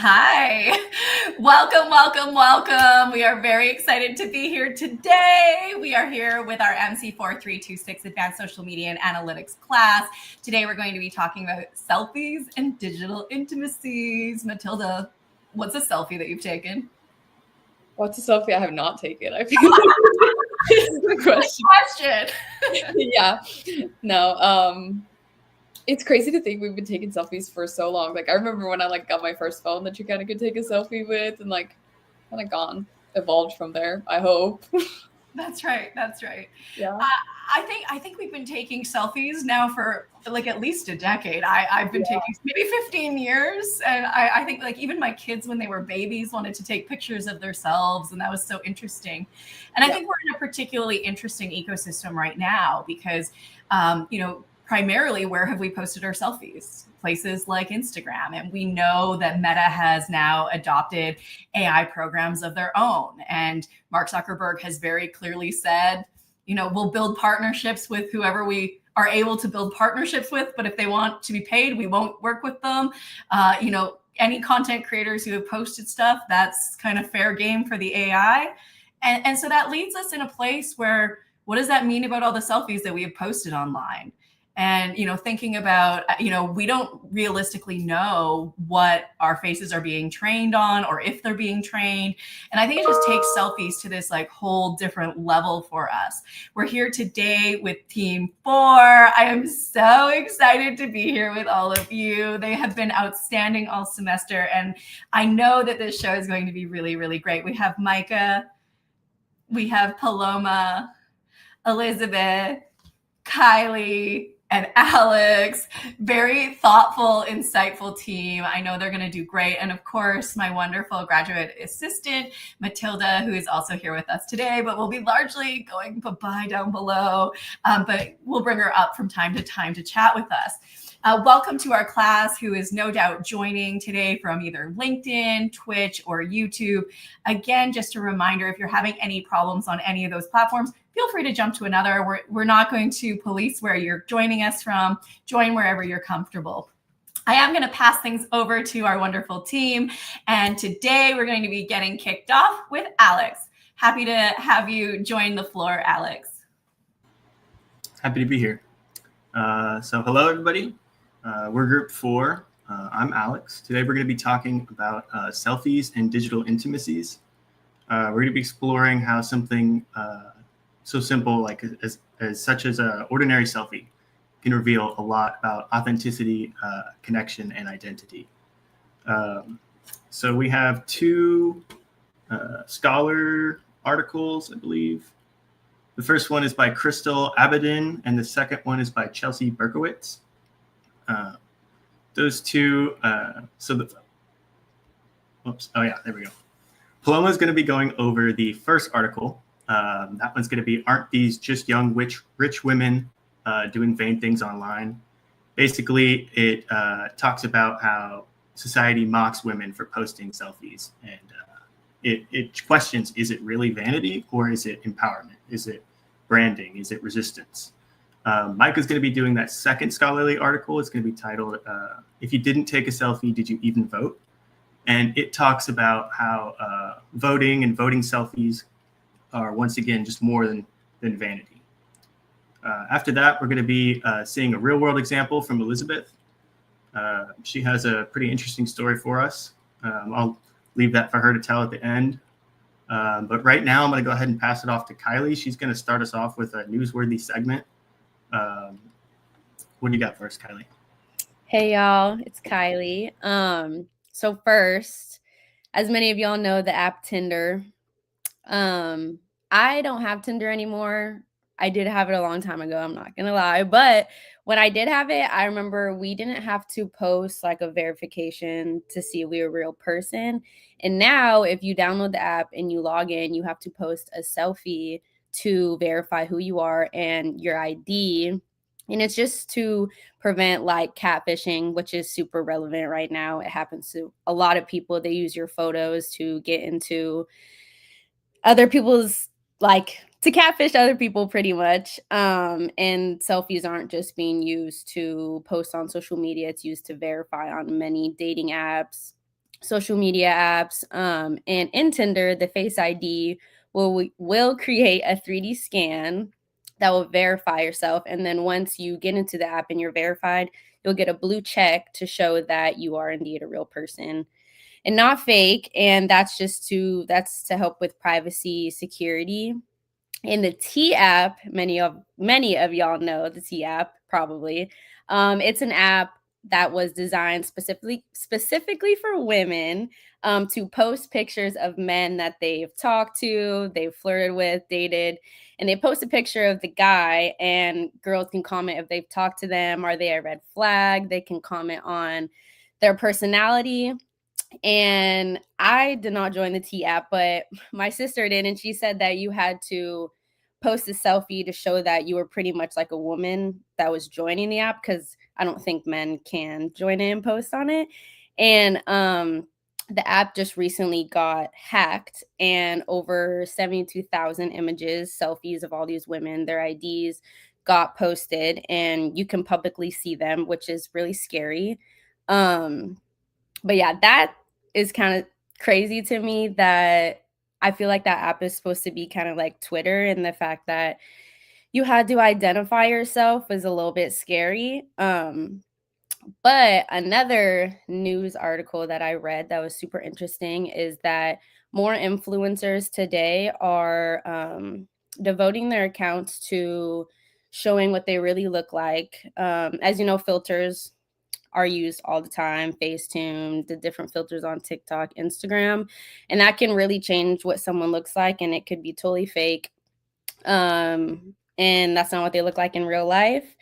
Hi. Welcome, welcome, welcome. We are very excited to be here today. We are here with our MC4326 Advanced Social Media and Analytics class. Today we're going to be talking about selfies and digital intimacies. Matilda, what's a selfie that you've taken? What's a selfie I have not taken? I feel like this is a question. Yeah. No, it's crazy to think we've been taking selfies for so long. Like I remember when I got my first phone that you kind of could take a selfie with, and kind of evolved from there, I hope. That's right. Yeah. I think we've been taking selfies now for at least a decade. I've been taking maybe 15 years. And I think even my kids when they were babies wanted to take pictures of themselves. And that was so interesting. And I think we're in a particularly interesting ecosystem right now because, primarily where have we posted our selfies? Places like Instagram. And we know that Meta has now adopted AI programs of their own. And Mark Zuckerberg has very clearly said, we'll build partnerships with whoever we are able to build partnerships with, but if they want to be paid, we won't work with them. Any content creators who have posted stuff, that's kind of fair game for the AI. And so that leads us in a place where, what does that mean about all the selfies that we have posted online? And, thinking about, we don't realistically know what our faces are being trained on or if they're being trained. And I think it just takes selfies to this whole different level for us. We're here today with Team 4. I am so excited to be here with all of you. They have been outstanding all semester. And I know that this show is going to be really, really great. We have Micah, we have Paloma, Elizabeth, Kylie, and Alex. Very thoughtful, insightful team. I know they're going to do great. And of course, my wonderful graduate assistant, Matilda, who is also here with us today, but will be largely going bye-bye down below. But we'll bring her up from time to time to chat with us. Welcome to our class, who is no doubt joining today from either LinkedIn, Twitch, or YouTube. Again, just a reminder, if you're having any problems on any of those platforms, feel free to jump to another. We're not going to police where you're joining us from. Join wherever you're comfortable. I am going to pass things over to our wonderful team. And today we're going to be getting kicked off with Alex. Happy to have you join the floor, Alex. Happy to be here. So hello, everybody. We're group 4. I'm Alex. Today we're going to be talking about selfies and digital intimacies. We're going to be exploring how something so simple as such as an ordinary selfie can reveal a lot about authenticity, connection, and identity. So we have 2 scholar articles, I believe. The first one is by Crystal Abedin, and the second one is by Chelsea Berkowitz. Those 2, there we go. Paloma is going to be going over the first article. That one's going to be, aren't these just young, rich women doing vain things online? Basically, it talks about how society mocks women for posting selfies. And it questions, is it really vanity or is it empowerment? Is it branding? Is it resistance? Micah's going to be doing that second scholarly article. It's going to be titled, If You Didn't Take a Selfie, Did You Even Vote? And it talks about how voting and voting selfies are once again just more than vanity. After that, we're going to be seeing a real world example from Elizabeth. She has a pretty interesting story for us. I'll leave that for her to tell at the end. But right now, I'm going to go ahead and pass it off to Kylie. She's going to start us off with a newsworthy segment. What do you got for us, Kylie? Hey, y'all. It's Kylie. So first, as many of y'all know, the app Tinder. I don't have Tinder anymore. I did have it a long time ago, I'm not gonna lie. But when I did have it, I remember we didn't have to post a verification to see if we were a real person. And now if you download the app and you log in, you have to post a selfie to verify who you are and your ID. And it's just to prevent catfishing, which is super relevant right now. It happens to a lot of people. They use your photos to get into other people's to catfish other people pretty much. And selfies aren't just being used to post on social media. It's used to verify on many dating apps, social media apps. And in Tinder, the Face ID will create a 3D scan that will verify yourself. And then once you get into the app and you're verified, you'll get a blue check to show that you are indeed a real person and not fake. And that's to help with privacy security. In the T app, many of y'all know the T app probably. It's an app that was designed specifically for women, to post pictures of men that they've talked to, they've flirted with, dated, and they post a picture of the guy, and girls can comment if they've talked to them, are they a red flag? They can comment on their personality. And I did not join the T app, but my sister did, and she said that you had to post a selfie to show that you were pretty much like a woman that was joining the app, because I don't think men can join it and post on it. And the app just recently got hacked, and over 72,000 images, selfies of all these women, their IDs got posted, and you can publicly see them, which is really scary. But yeah, that is kind of crazy to me, that I feel like that app is supposed to be kind of like Twitter, and the fact that you had to identify yourself is a little bit scary. But another news article that I read that was super interesting is that more influencers today are devoting their accounts to showing what they really look like. As you know, filters are used all the time, Facetune, the different filters on TikTok, Instagram, and that can really change what someone looks like, and it could be totally fake. And that's not what they look like in real life.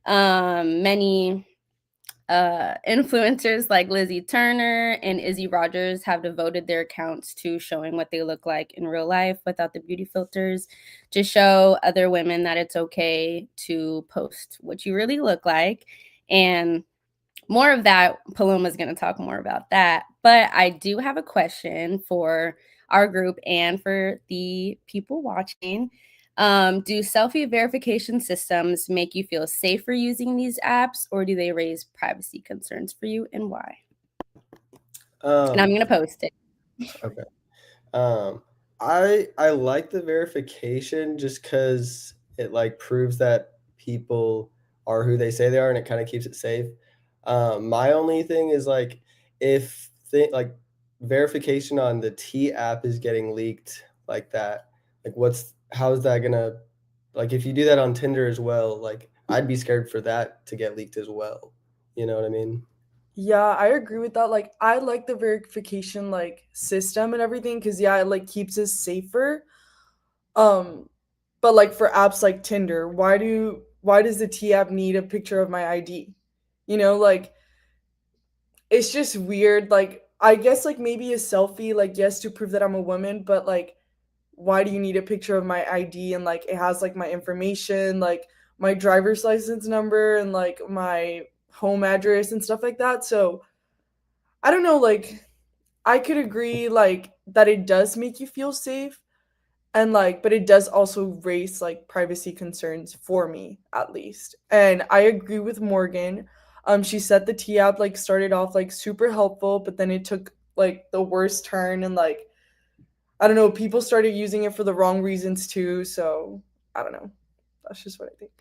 Many influencers like Lizzie Turner and Izzy Rogers have devoted their accounts to showing what they look like in real life without the beauty filters, to show other women that it's okay to post what you really look like. And more of that, Paloma's going to talk more about that. But I do have a question for our group and for the people watching. Do selfie verification systems make you feel safer using these apps, or do they raise privacy concerns for you, and why? And I'm going to post it. Okay. I like the verification just because it like proves that people are who they say they are, and it kind of keeps it safe. My only thing is like if like verification on the T app is getting leaked like that, like how is that gonna, like if you do that on Tinder as well, like I'd be scared for that to get leaked as well. You know what I mean? Yeah, I agree with that. Like, I like the verification like system and everything because yeah, it like keeps us safer. Um, but like for apps like Tinder, why does the T app need a picture of my ID? Like it's just weird. Like I guess like maybe a selfie, like yes, to prove that I'm a woman, but like why do you need a picture of my ID and like it has like my information, like my driver's license number and like my home address and stuff like that. So I don't know, like I could agree like that it does make you feel safe and like but it does also raise like privacy concerns for me at least. And I agree with Morgan. She said the T app like started off like super helpful, but then it took like the worst turn and like I don't know, people started using it for the wrong reasons too, so I don't know. That's just what I think.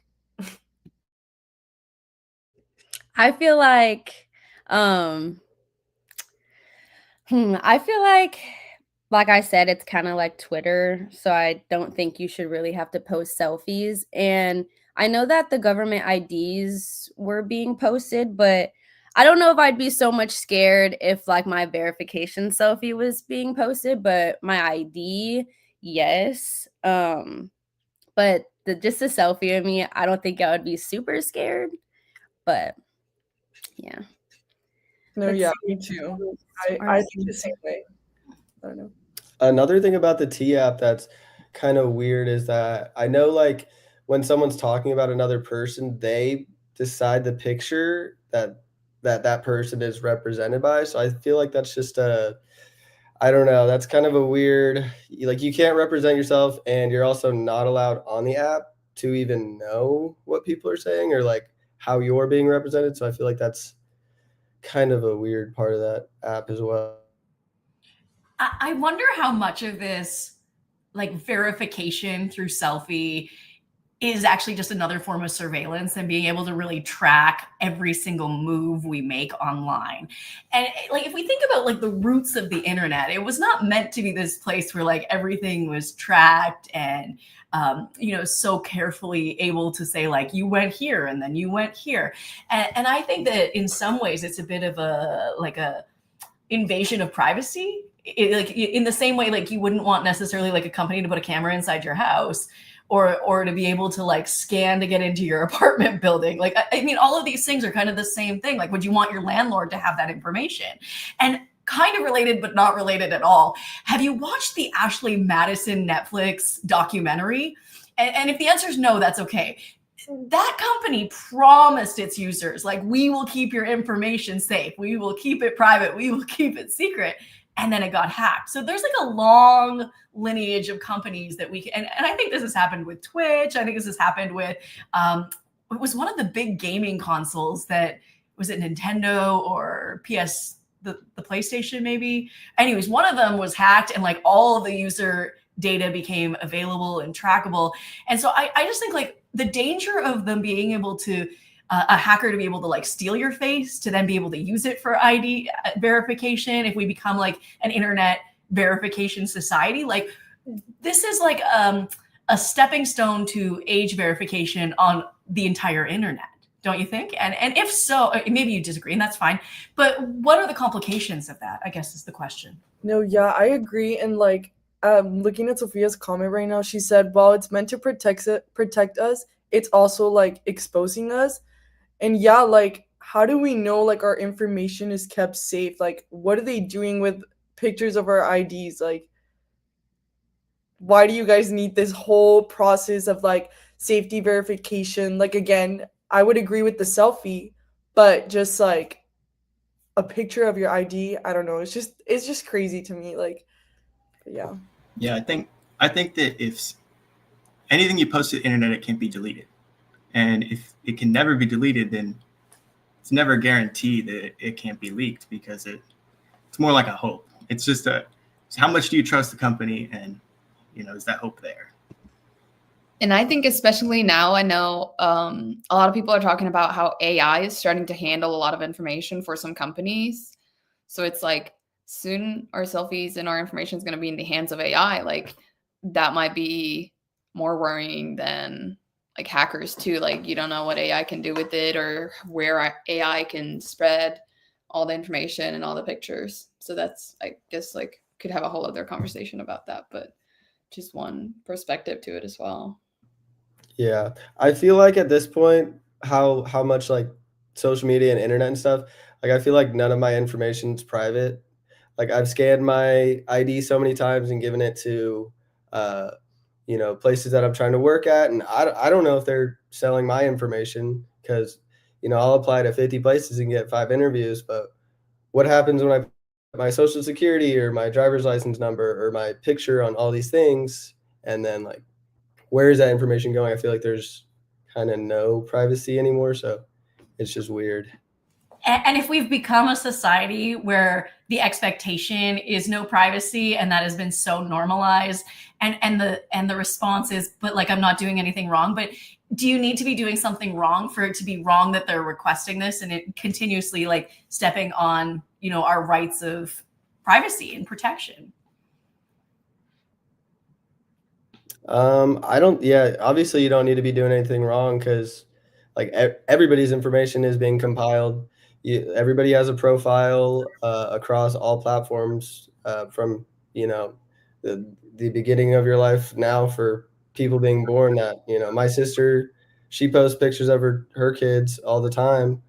I feel like um I feel like I said, it's kind of like Twitter. So I don't think you should really have to post selfies. And I know that the government IDs were being posted, but I don't know if I'd be so much scared if like my verification selfie was being posted, but my ID, yes. But just a selfie of me, I don't think I would be super scared. But yeah. No, Let's yeah, see. me too. I think the same way. I don't know. Another thing about the T app that's kind of weird is that I know like when someone's talking about another person, they decide the picture that person is represented by. So I feel like that's just I don't know, that's kind of a weird, like you can't represent yourself and you're also not allowed on the app to even know what people are saying or like how you're being represented. So I feel like that's kind of a weird part of that app as well. I wonder how much of this like verification through selfie is actually just another form of surveillance and being able to really track every single move we make online. And like if we think about like the roots of the internet, it was not meant to be this place where like everything was tracked and so carefully able to say like you went here and then you went here. And I think that in some ways it's a bit of a invasion of privacy. Like in the same way, like you wouldn't want necessarily like a company to put a camera inside your house or to be able to like scan to get into your apartment building. Like, I mean, all of these things are kind of the same thing. Like, would you want your landlord to have that information? And kind of related, but not related at all. Have you watched the Ashley Madison Netflix documentary? And if the answer is no, that's okay. That company promised its users, like, we will keep your information safe. We will keep it private. We will keep it secret. And then it got hacked. So there's like a long lineage of companies that we can, and I think this has happened with Twitch. I think this has happened with, it was one of the big gaming consoles that, was it Nintendo or PS, the PlayStation maybe? Anyways, one of them was hacked and like all of the user data became available and trackable. And so I just think like the danger of them being able to, a hacker to be able to like steal your face to then be able to use it for ID verification. If we become like an internet verification society, like this is like a stepping stone to age verification on the entire internet. Don't you think? And if so, maybe you disagree and that's fine. But what are the complications of that? I guess is the question. No, yeah, I agree. And like, looking at Sophia's comment right now, she said, while it's meant to protect us, it's also like exposing us. And yeah, like, how do we know like our information is kept safe? Like, what are they doing with pictures of our IDs? Like, why do you guys need this whole process of like safety verification? Like, again, I would agree with the selfie, but just like a picture of your ID, I don't know. It's just crazy to me. Like, yeah. Yeah, I think that if anything you post to the internet, it can't be deleted. And if it can never be deleted, then it's never a guarantee that it can't be leaked because it's more like a hope. It's just how much do you trust the company, and is that hope there? And I think especially now, I know a lot of people are talking about how AI is starting to handle a lot of information for some companies. So it's like soon our selfies and our information is going to be in the hands of AI. Like that might be more worrying than like hackers too. Like you don't know what AI can do with it or where AI can spread all the information and all the pictures. So that's, I guess, like could have a whole other conversation about that, but just one perspective to it as well. Yeah, I feel like at this point, how much like social media and internet and stuff, like I feel like none of my information's private. Like I've scanned my ID so many times and given it to, places that I'm trying to work at, and I don't know if they're selling my information because, I'll apply to 50 places and get 5 interviews, but what happens when I put my social security or my driver's license number or my picture on all these things, and then like, where is that information going? I feel like there's kind of no privacy anymore, so it's just weird. And if we've become a society where the expectation is no privacy and that has been so normalized and the response is, but like, I'm not doing anything wrong. But do you need to be doing something wrong for it to be wrong that they're requesting this and it continuously like stepping on, our rights of privacy and protection? Obviously you don't need to be doing anything wrong because like everybody's information is being compiled. Everybody has a profile across all platforms from, the beginning of your life now for people being born that, my sister, she posts pictures of her kids all the time.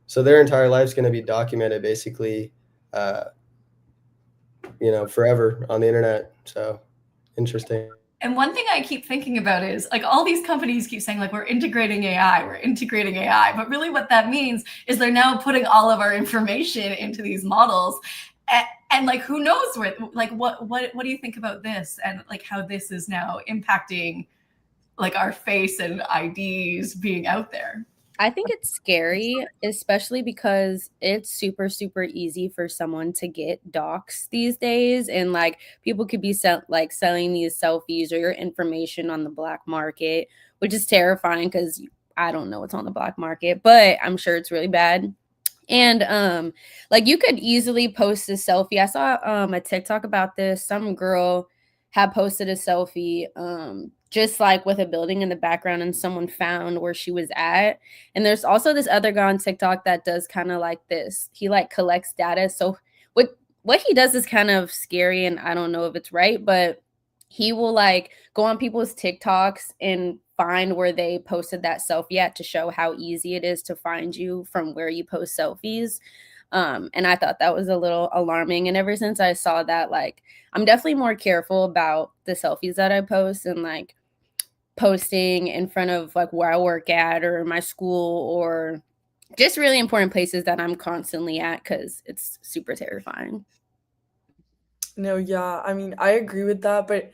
So their entire life's going to be documented basically, forever on the internet. So interesting. And one thing I keep thinking about is like all these companies keep saying like we're integrating AI, but really what that means is they're now putting all of our information into these models. And like who knows where, like what do you think about this and like how this is now impacting like our face and IDs being out there? I think it's scary, especially because it's super, super easy for someone to get doxxed these days. And like people could be selling these selfies or your information on the black market, which is terrifying because I don't know what's on the black market, but I'm sure it's really bad. And like you could easily post a selfie. I saw a TikTok about this. Some girl had posted a selfie just like with a building in the background, and someone found where she was at. And there's also this other guy on TikTok that does kind of like this. He like collects data. So what he does is kind of scary, and I don't know if it's right, but he will like go on people's TikToks and find where they posted that selfie at to show how easy it is to find you from where you post selfies. And I thought that was a little alarming. And ever since I saw that, like, I'm definitely more careful about the selfies that I post, and like posting in front of like where I work at or my school or just really important places that I'm constantly at, because it's super terrifying. No, yeah, I mean, I agree with that, but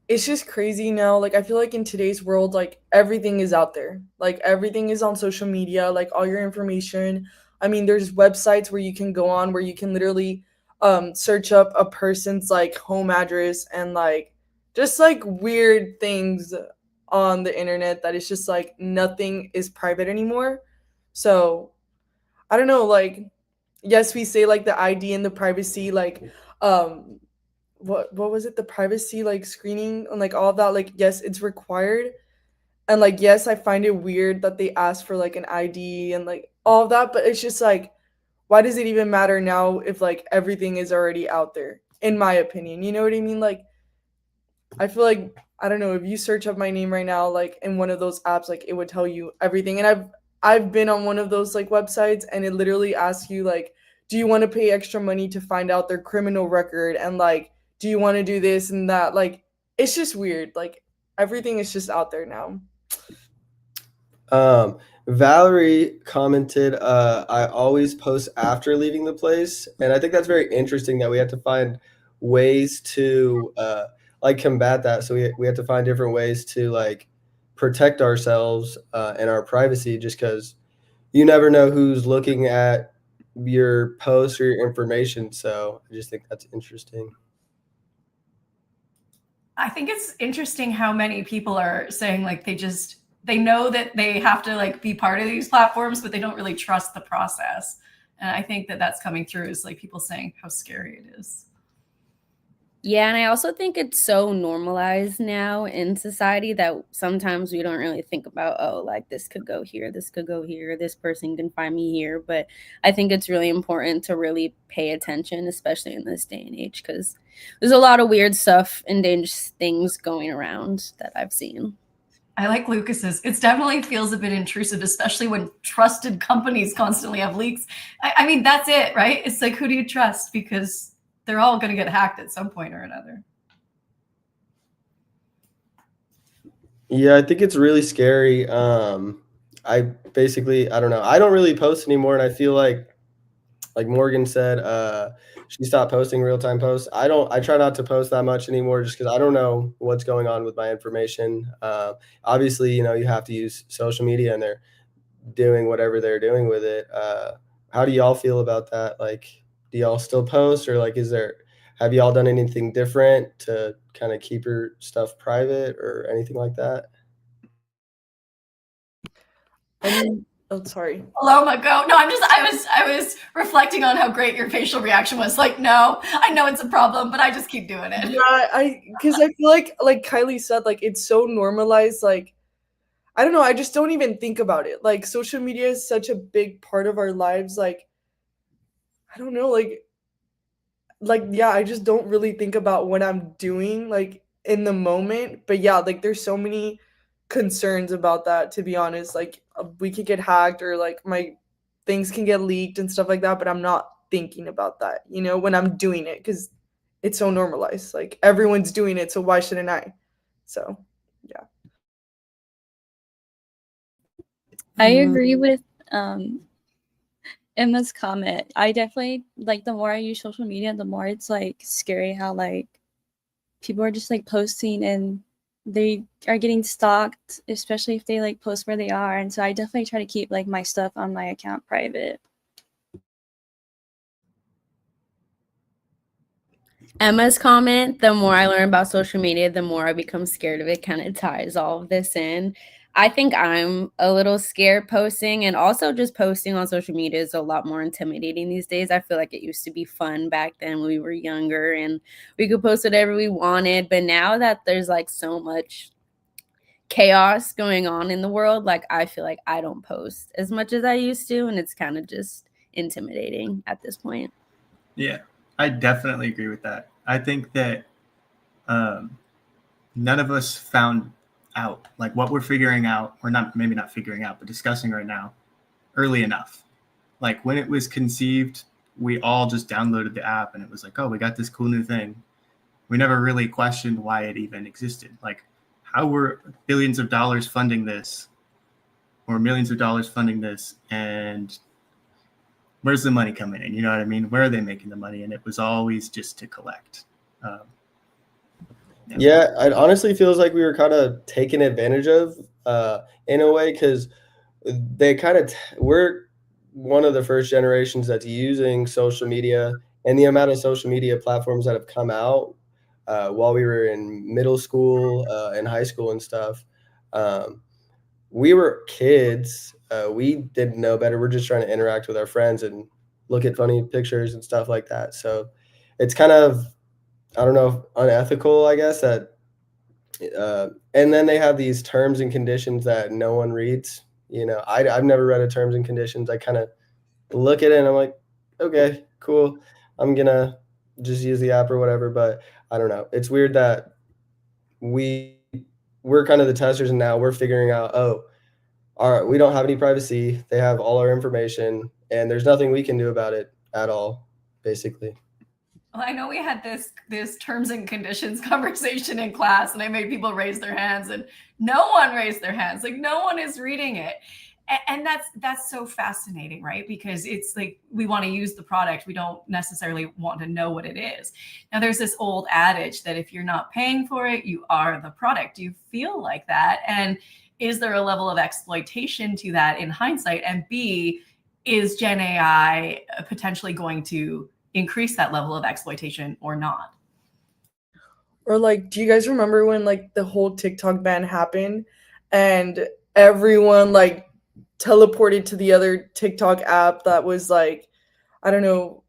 it's just crazy now. Like, I feel like in today's world, like, everything is out there. Like, everything is on social media, like, all your information. I mean, there's websites where you can go on where you can literally search up a person's, like, home address and, like, just, like, weird things on the internet that it's just, like, nothing is private anymore. So, I don't know, like, yes, we say, like, the ID and the privacy, like, um, what was it, the privacy like screening and like all of that, like yes it's required, and like yes I find it weird that they ask for like an ID and like all of that, but it's just like why does it even matter now if like everything is already out there, in my opinion, you know what I mean? Like I feel like I don't know, if you search up my name right now like in one of those apps, like it would tell you everything. And I've been on one of those like websites and it literally asks you like, do you want to pay extra money to find out their criminal record, and like do you want to do this and that? Like it's just weird. Like everything is just out there now. Valerie commented, I always post after leaving the place. And I think that's very interesting that we have to find ways to like combat that. So we have to find different ways to like protect ourselves and our privacy, just because you never know who's looking at your posts or your information. So I just think that's interesting. I think it's interesting how many people are saying like they know that they have to like be part of these platforms, but they don't really trust the process. And I think that that's coming through is like people saying how scary it is. Yeah, and I also think it's so normalized now in society that sometimes we don't really think about, oh, like this could go here, this could go here, this person can find me here. But I think it's really important to really pay attention, especially in this day and age, because there's a lot of weird stuff and dangerous things going around that I've seen. I like Lucas's. It definitely feels a bit intrusive, especially when trusted companies constantly have leaks. I mean, that's it, right? It's like, who do you trust? Because they're all going to get hacked at some point or another. Yeah, I think it's really scary. I don't know. I don't really post anymore, and I feel like Morgan said, she stopped posting real-time posts. I try not to post that much anymore just because I don't know what's going on with my information. Obviously, you have to use social media, and they're doing whatever they're doing with it. How do y'all feel about that? Like, do y'all still post, or like, have y'all done anything different to kind of keep your stuff private or anything like that? I mean, oh sorry. Paloma, go. No, I was reflecting on how great your facial reaction was. Like, no, I know it's a problem, but I just keep doing it. Yeah, because I feel like Kylie said, like it's so normalized. Like I don't know, I just don't even think about it. Like social media is such a big part of our lives. Like I don't know, like yeah, I just don't really think about what I'm doing like in the moment. But yeah, like there's so many concerns about that, to be honest. Like we could get hacked or like my things can get leaked and stuff like that, but I'm not thinking about that, when I'm doing it, because it's so normalized. Like everyone's doing it, so why shouldn't I? So yeah. I agree with Emma's comment. I definitely like, the more I use social media, the more it's like scary how like people are just like posting and they are getting stalked, especially if they like post where they are. And so I definitely try to keep like my stuff on my account private. Emma's comment, the more I learn about social media, the more I become scared of it, kind of ties all of this in. I think I'm a little scared posting, and also just posting on social media is a lot more intimidating these days. I feel like it used to be fun back then when we were younger and we could post whatever we wanted. But now that there's like so much chaos going on in the world, like I feel like I don't post as much as I used to, and it's kind of just intimidating at this point. Yeah, I definitely agree with that. I think that none of us found out like what we're figuring out, or not, maybe not figuring out, but discussing right now early enough. Like when it was conceived, we all just downloaded the app and it was like, oh, we got this cool new thing. We never really questioned why it even existed. Like, how were billions of dollars funding this, or millions of dollars funding this, and where's the money coming in? You know what I mean? Where are they making the money? And it was always just to collect. Yeah, it honestly feels like we were kind of taken advantage of in a way, because they kind of we're one of the first generations that's using social media, and the amount of social media platforms that have come out while we were in middle school and high school and stuff. Um, we were kids. We didn't know better. We're just trying to interact with our friends and look at funny pictures and stuff like that. So it's kind of, I don't know, unethical, I guess, that and then they have these terms and conditions that no one reads. You know, I've never read a terms and conditions. I kind of look at it and I'm like, okay, cool. I'm gonna just use the app or whatever. But I don't know. It's weird that we're kind of the testers, and now we're figuring out, oh, all right, we don't have any privacy. They have all our information, and there's nothing we can do about it at all, basically. Well, I know we had this terms and conditions conversation in class, and I made people raise their hands, and no one raised their hands. Like no one is reading it, and that's so fascinating, right? Because it's like we want to use the product, we don't necessarily want to know what it is. Now, there's this old adage that if you're not paying for it, you are the product. Do you feel like that? And is there a level of exploitation to that in hindsight? And B, is Gen AI potentially going to increase that level of exploitation or not? Or like, do you guys remember when like the whole TikTok ban happened and everyone like teleported to the other TikTok app that was like, I don't know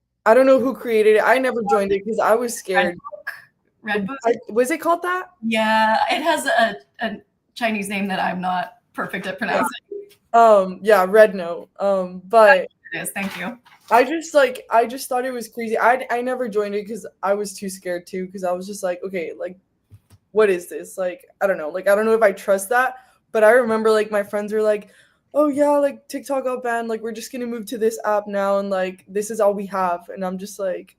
who created it. I never joined it because I was scared. Red Book? Was it called that? Yeah, it has a Chinese name that I'm not perfect at pronouncing. Yeah, Red Note. But it is. Thank you. I just thought it was crazy. I never joined it because I was too scared too, because I was just like, okay, like what is this? Like, I don't know. Like, I don't know if I trust that. But I remember like my friends were like, oh yeah, like TikTok got banned. Like, we're just gonna move to this app now, and like this is all we have. And I'm just like,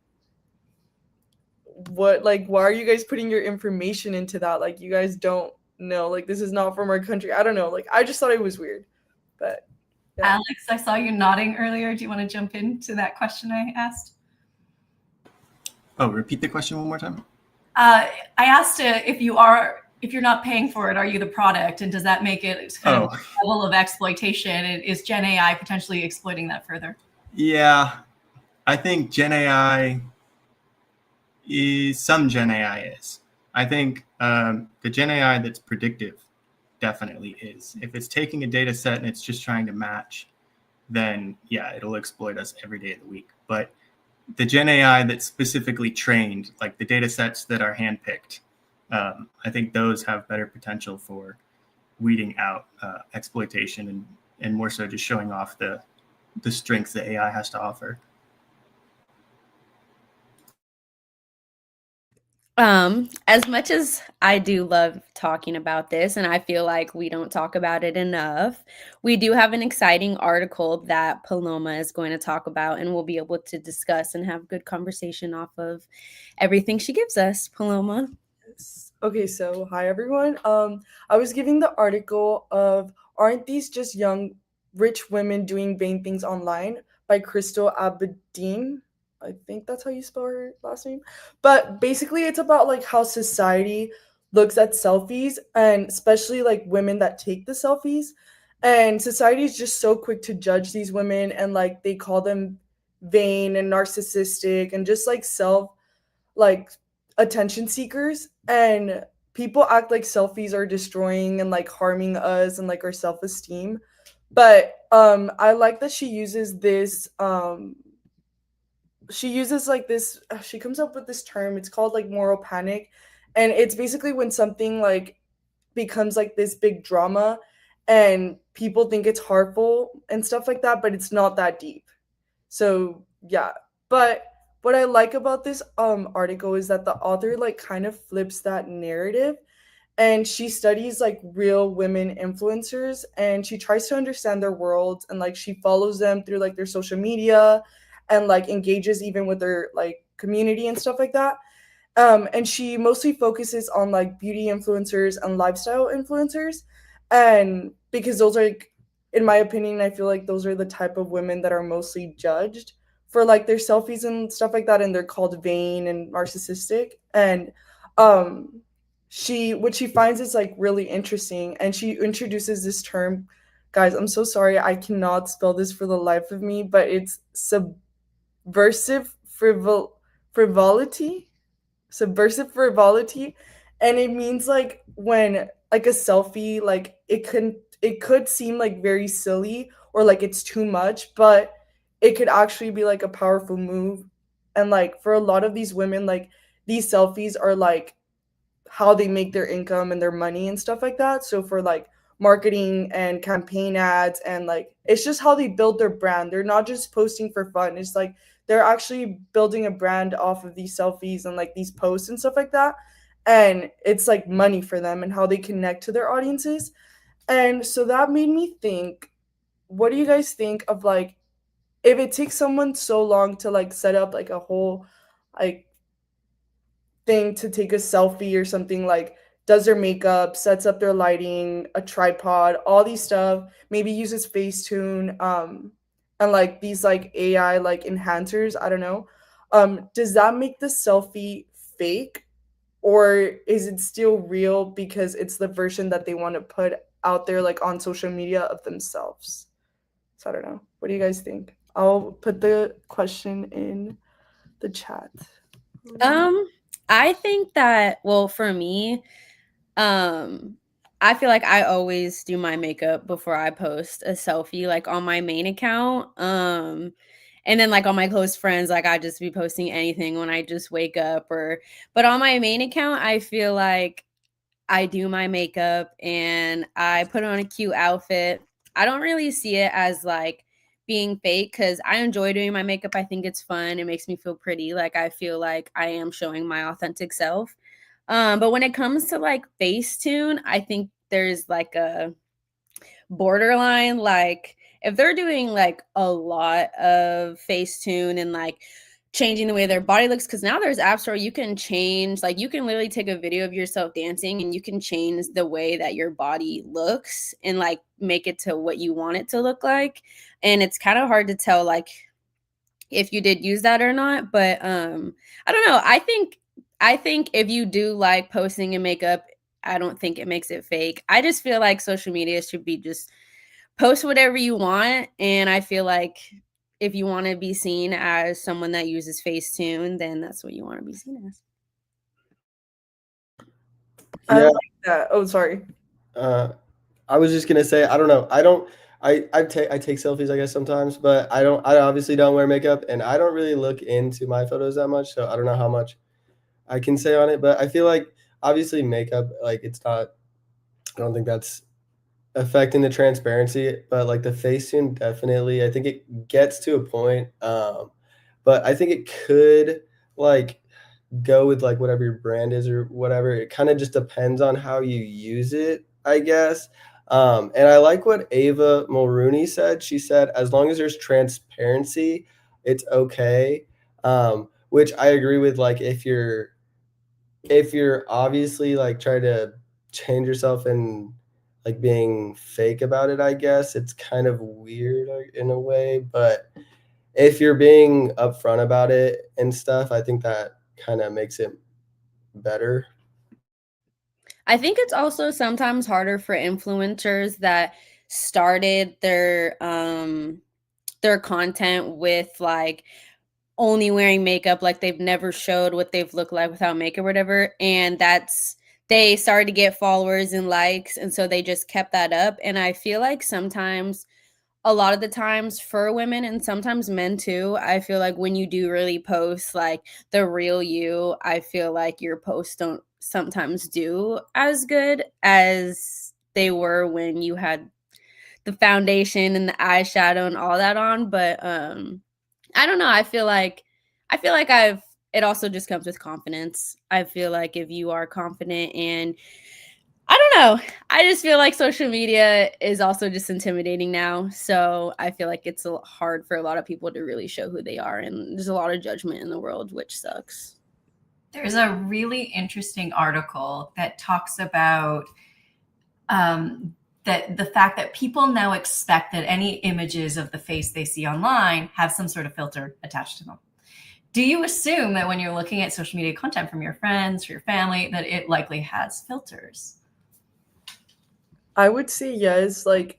what? Like, why are you guys putting your information into that? Like, you guys don't know. Like, this is not from our country. I don't know. Like, I just thought it was weird. But yeah. Alex, I saw you nodding earlier. Do you want to jump into that question I asked? Oh, repeat the question one more time. I asked if you're not paying for it, are you the product? And does that make it kind of a level of exploitation? And is Gen AI potentially exploiting that further? Yeah, I think Gen AI is, some Gen AI is. I think the Gen AI that's predictive definitely is. If it's taking a data set and it's just trying to match, then yeah, it'll exploit us every day of the week. But the Gen AI that's specifically trained, like the data sets that are handpicked, I think those have better potential for weeding out exploitation and more so just showing off the strengths that AI has to offer. As much as I do love talking about this, and I feel like we don't talk about it enough, we do have an exciting article that Paloma is going to talk about, and we'll be able to discuss and have good conversation off of everything she gives us. Paloma. Okay, so hi everyone. I was giving the article of "Aren't These Just Young Rich Women Doing Vain Things Online" by Crystal Abedin. I think that's how you spell her last name. But basically it's about like how society looks at selfies, and especially like women that take the selfies. And society is just so quick to judge these women, and like they call them vain and narcissistic and just like like attention seekers. And people act like selfies are destroying and like harming us and like our self-esteem. But I like that she uses like this she comes up with this term. It's called like moral panic, and it's basically when something like becomes like this big drama and people think it's harmful and stuff like that, but it's not that deep. So yeah. But what I like about this article is that the author like kind of flips that narrative, and she studies like real women influencers, and she tries to understand their world, and like she follows them through like their social media and like engages even with their like community and stuff like that. And she mostly focuses on like beauty influencers and lifestyle influencers. And because those are like, in my opinion, I feel like those are the type of women that are mostly judged for like their selfies and stuff like that, and they're called vain and narcissistic. And um what she finds is like really interesting, and she introduces this term. Guys, I'm so sorry, I cannot spell this for the life of me, but it's subversive frivolity, subversive frivolity. And it means like when like a selfie, like it could seem like very silly or like it's too much, but it could actually be like a powerful move. And like for a lot of these women, like these selfies are like how they make their income and their money and stuff like that. So for like marketing and campaign ads, and like it's just how they build their brand. They're not just posting for fun. It's like they're actually building a brand off of these selfies and like these posts and stuff like that. And it's like money for them and how they connect to their audiences. And so that made me think, what do you guys think of like if it takes someone so long to like set up like a whole like thing to take a selfie or something, like does their makeup, sets up their lighting, a tripod, all these stuff, maybe uses Facetune, and like these like AI like enhancers, I don't know. Does that make the selfie fake, or is it still real because it's the version that they want to put out there like on social media of themselves? So I don't know. What do you guys think? I'll put the question in the chat. I think that, well, for me, I feel like I always do my makeup before I post a selfie, like on my main account. And then like on my close friends, like I just be posting anything when I just wake up but on my main account, I feel like I do my makeup and I put on a cute outfit. I don't really see it as like being fake because I enjoy doing my makeup. I think it's fun. It makes me feel pretty. Like I feel like I am showing my authentic self. But when it comes to like Facetune, I think there's like a borderline. Like if they're doing like a lot of Facetune and like changing the way their body looks, because now there's apps where you can change, like you can literally take a video of yourself dancing and you can change the way that your body looks and like make it to what you want it to look like. And it's kind of hard to tell like if you did use that or not. But I don't know. I think if you do like posting and makeup, I don't think it makes it fake. I just feel like social media should be just post whatever you want. And I feel like if you want to be seen as someone that uses Facetune, then that's what you want to be seen as. I Yeah. like that. Oh, sorry. I was just gonna say, I don't know. I take selfies, I guess, sometimes, but I obviously don't wear makeup, and I don't really look into my photos that much, so I don't know how much I can say on it. But I feel like obviously makeup, like it's not. I don't think that's affecting the transparency, but like the Facetune, definitely. I think it gets to a point, but I think it could like go with like whatever your brand is or whatever. It kind of just depends on how you use it, I guess. And I like what Ava Mulrooney said. She said, as long as there's transparency, it's okay. Which I agree with. Like if you're obviously like trying to change yourself and like being fake about it, I guess it's kind of weird in a way. But if you're being upfront about it and stuff, I think that kind of makes it better. I think it's also sometimes harder for influencers that started their content with like only wearing makeup, like they've never showed what they've looked like without makeup or whatever, and they started to get followers and likes, and so they just kept that up. And I feel like sometimes, a lot of the times for women and sometimes men too, I feel like when you do really post like the real you, I feel like your posts don't sometimes do as good as they were when you had the foundation and the eyeshadow and all that on. But I don't know. I feel like I've it also just comes with confidence. I feel like if you are confident, and I don't know, I just feel like social media is also just intimidating now. So I feel like it's hard for a lot of people to really show who they are, and there's a lot of judgment in the world, which sucks. There's a really interesting article that talks about that the fact that people now expect that any images of the face they see online have some sort of filter attached to them. Do you assume that when you're looking at social media content from your friends or your family, that it likely has filters? I would say yes. Like,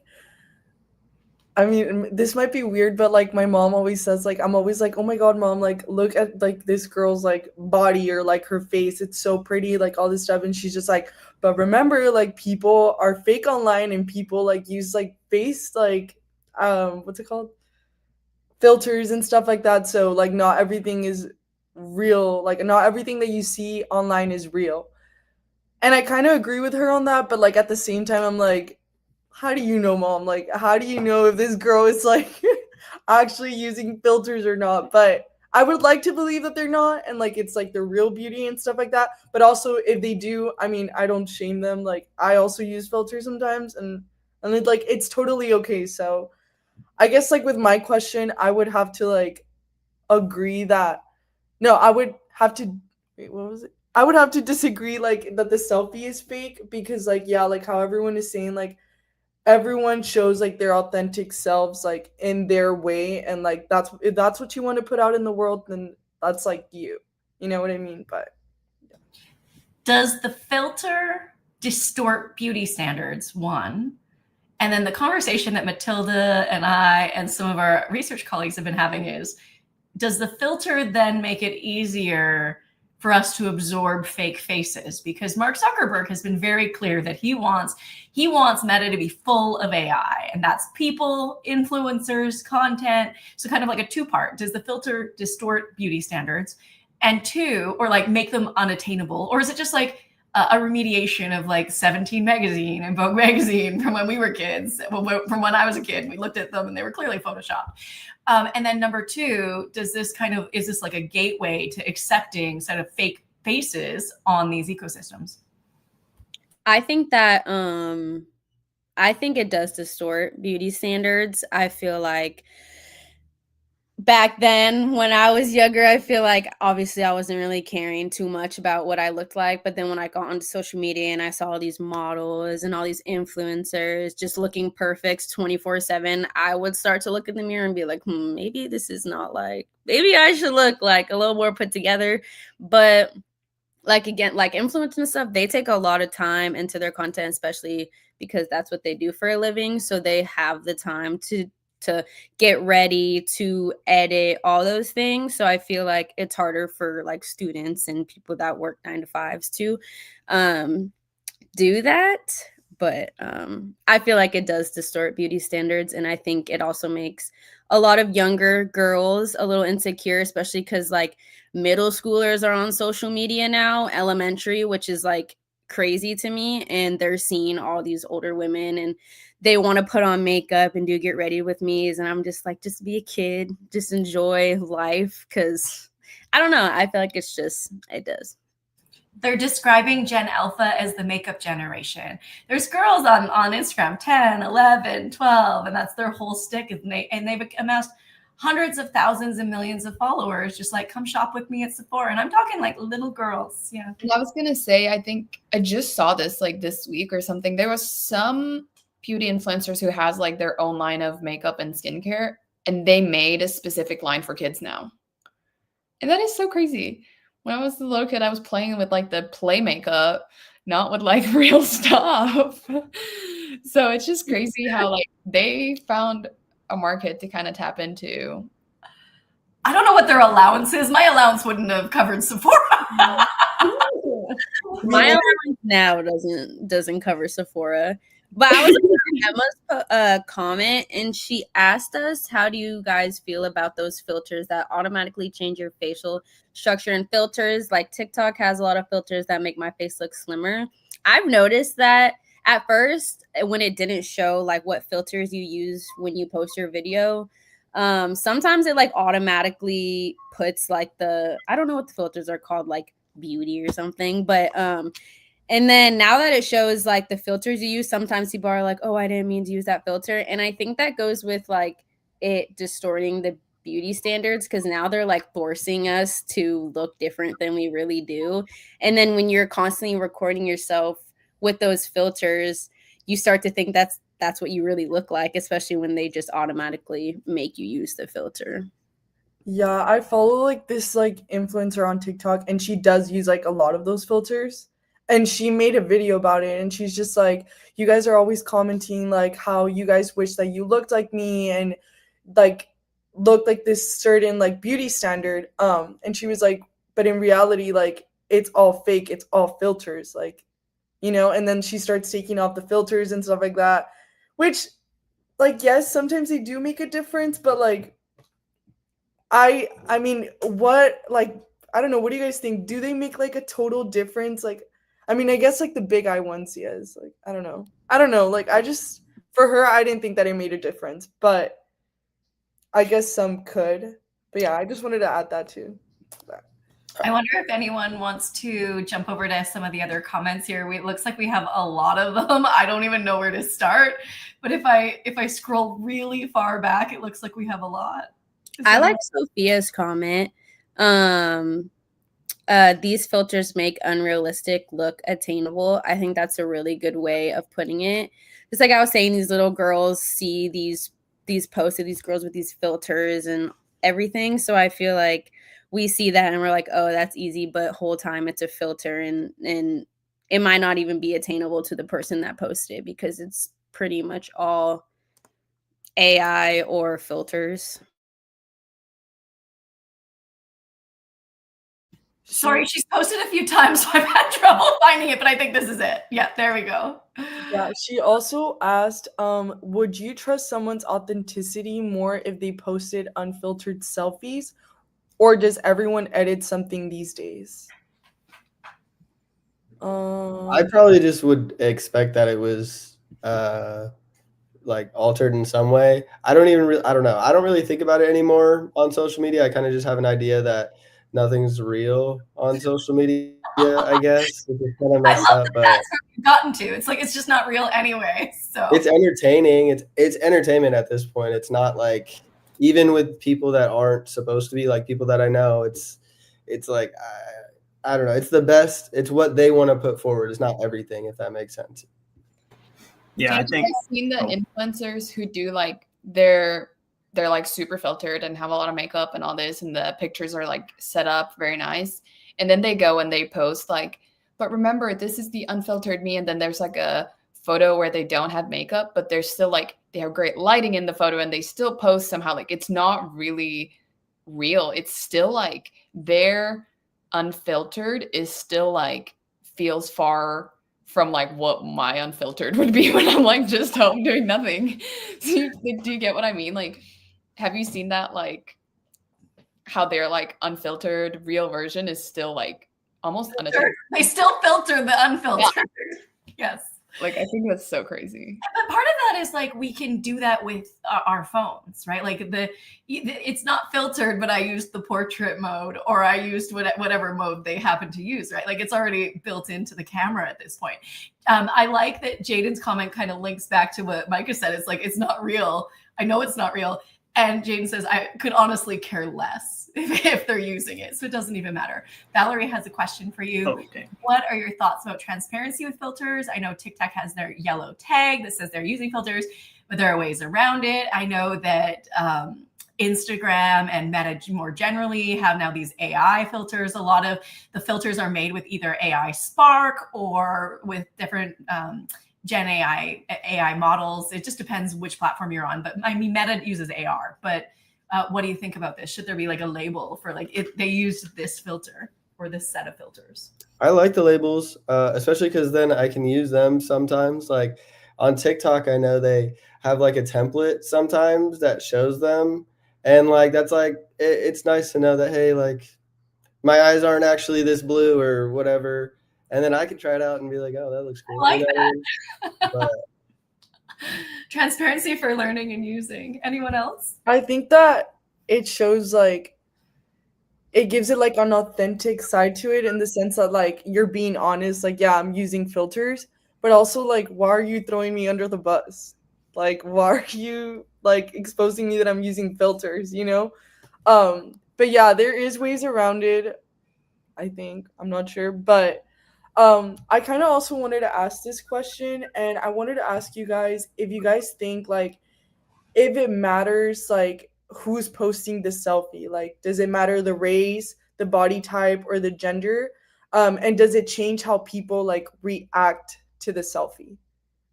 I mean, this might be weird, but like my mom always says, like, I'm always like, oh my God, mom, like, look at like this girl's like body or like her face. It's so pretty, like all this stuff. And she's just like, but remember, like, people are fake online and people like use like face, like, what's it called? Filters and stuff like that. So, like, not everything is real. Like, not everything that you see online is real. And I kind of agree with her on that. But like at the same time, I'm like, how do you know, mom? Like, how do you know if this girl is like actually using filters or not? But I would like to believe that they're not, and like it's like the real beauty and stuff like that. But also, if they do, I mean, I don't shame them. Like, I also use filters sometimes, and it's totally okay. So I guess like with my question, I would have to like agree that no, I would have to wait, what was it? I would have to disagree like that the selfie is fake because like yeah, like how everyone is saying like everyone shows like their authentic selves like in their way, and like that's if that's what you want to put out in the world, then that's like you know what I mean? But Does the filter distort beauty standards? One. And then the conversation that Matilda and I and some of our research colleagues have been having is, does the filter then make it easier for us to absorb fake faces? Because Mark Zuckerberg has been very clear that he wants Meta to be full of AI, and that's people, influencers, content. So kind of like a two-part. Does the filter distort beauty standards? And two, or like make them unattainable? Or is it just like a remediation of like 17 magazine and Vogue magazine from when we were kids, from when I was a kid? We looked at them and they were clearly Photoshopped. And then number two, is this like a gateway to accepting sort of fake faces on these ecosystems? I think that I think it does distort beauty standards. I feel like back then when I was younger, I feel like obviously I wasn't really caring too much about what I looked like. But then when I got onto social media and I saw all these models and all these influencers just looking perfect 24/7, I would start to look in the mirror and be like, maybe this is not like, maybe I should look like a little more put together. But like, again, like influencers and stuff, they take a lot of time into their content, especially because that's what they do for a living. So they have the time to get ready, to edit, all those things. So I feel like it's harder for like students and people that work 9 to 5s to do that. But I feel like it does distort beauty standards, and I think it also makes a lot of younger girls a little insecure, especially because like middle schoolers are on social media now, elementary, which is like crazy to me, and they're seeing all these older women and they want to put on makeup and do get ready with me's, and I'm just like, just be a kid, just enjoy life, because I don't know, I feel like it does. They're describing Gen Alpha as the makeup generation. There's girls on Instagram, 10, 11, 12, and that's their whole stick. And they've amassed hundreds of thousands and millions of followers, just like, come shop with me at Sephora. And I'm talking like little girls. Yeah. And I was going to say, I think I just saw this like this week or something. There was some beauty influencers who has like their own line of makeup and skincare, and they made a specific line for kids now. And that is so crazy. When I was a little kid, I was playing with like the play makeup. not with like real stuff. So it's just crazy how like they found a market to kind of tap into. I don't know what their allowance is. My allowance wouldn't have covered Sephora. My allowance now doesn't cover Sephora. But I was looking at Emma's comment, and she asked us, how do you guys feel about those filters that automatically change your facial structure? And filters, like TikTok has a lot of filters that make my face look slimmer. I've noticed that at first, when it didn't show like what filters you use when you post your video, sometimes it like automatically puts like I don't know what the filters are called, like beauty or something, but and then now that it shows like the filters you use, sometimes people are like, oh, I didn't mean to use that filter. And I think that goes with like it distorting the beauty standards, because now they're like forcing us to look different than we really do. And then when you're constantly recording yourself with those filters, you start to think that's what you really look like, especially when they just automatically make you use the filter. Yeah, I follow like this like influencer on TikTok, and she does use like a lot of those filters. And she made a video about it, and she's just like, you guys are always commenting like how you guys wish that you looked like me and like looked like this certain like beauty standard. And she was like, but in reality, like it's all fake, it's all filters, like, you know, and then she starts taking off the filters and stuff like that, which like yes, sometimes they do make a difference, but like I mean, what, like, I don't know, what do you guys think? Do they make like a total difference? Like, I mean, I guess like the big eye ones, yes. Like, I don't know. Like, I just, for her, I didn't think that it made a difference, but I guess some could. But yeah, I just wanted to add that too. I wonder if anyone wants to jump over to some of the other comments here. It looks like we have a lot of them. I don't even know where to start. But if I scroll really far back, it looks like we have a lot. I like Sophia's comment. These filters make unrealistic look attainable. I think that's a really good way of putting it. Just like I was saying, these little girls see these posts of these girls with these filters and everything. So I feel like we see that and we're like, oh, that's easy, but whole time it's a filter, and it might not even be attainable to the person that posted, because it's pretty much all AI or filters. Sorry, she's posted a few times, so I've had trouble finding it, but I think this is it. Yeah, there we go. Yeah, she also asked, would you trust someone's authenticity more if they posted unfiltered selfies, or does everyone edit something these days? I probably just would expect that it was like altered in some way. I don't know. I don't really think about it anymore on social media. I kind of just have an idea that nothing's real on social media, I guess. It's kind of messed up, but that's where we've gotten to. It's like it's just not real anyway. So it's entertaining. It's entertainment at this point. It's not like, even with people that aren't supposed to be, like people that I know, it's like I don't know. It's the best. It's what they want to put forward. It's not everything, if that makes sense. Yeah, I think. I've seen the influencers who do like they're like super filtered and have a lot of makeup and all this, and the pictures are like set up very nice, and then they go and they post like, but remember, this is the unfiltered me, and then there's like a photo where they don't have makeup, but they're still like, they have great lighting in the photo, and they still post somehow like it's not really real. It's still like their unfiltered is still like feels far from like what my unfiltered would be when I'm like just home doing nothing. So do you get what I mean? Like, have you seen that, like how their like unfiltered real version is still like almost unattainable? They still filter the unfiltered. Yeah. Yes. Like, I think that's so crazy. But part of that is like we can do that with our phones, right? Like it's not filtered, but I used the portrait mode, or I used whatever mode they happen to use, right? Like it's already built into the camera at this point. I like that Jaden's comment kind of links back to what Micah said. It's like, it's not real. I know it's not real. And Jaden says, I could honestly care less if they're using it. So it doesn't even matter. Valerie has a question for you. Okay. What are your thoughts about transparency with filters? I know TikTok has their yellow tag that says they're using filters, but there are ways around it. I know that Instagram and Meta more generally have now these AI filters. A lot of the filters are made with either AI Spark or with different Gen AI models. It just depends which platform you're on. But I mean, Meta uses AR. But what do you think about this? Should there be like a label for like if they used this filter or this set of filters? I like the labels, especially because then I can use them sometimes. Like on TikTok, I know they have like a template sometimes that shows them. And like that's like it's nice to know that, hey, like my eyes aren't actually this blue or whatever. And then I can try it out and be like, oh, that looks cool. I like that. But transparency for learning and using. Anyone else? I think that it shows like it gives it like an authentic side to it in the sense that like you're being honest, like, yeah, I'm using filters, but also like, why are you throwing me under the bus? Like, why are you like exposing me that I'm using filters, you know? But yeah, there is ways around it, I think. I'm not sure. But I kind of also wanted to ask this question, and I wanted to ask you guys if you guys think like if it matters like who's posting the selfie, like does it matter the race, the body type, or the gender, and does it change how people like react to the selfie?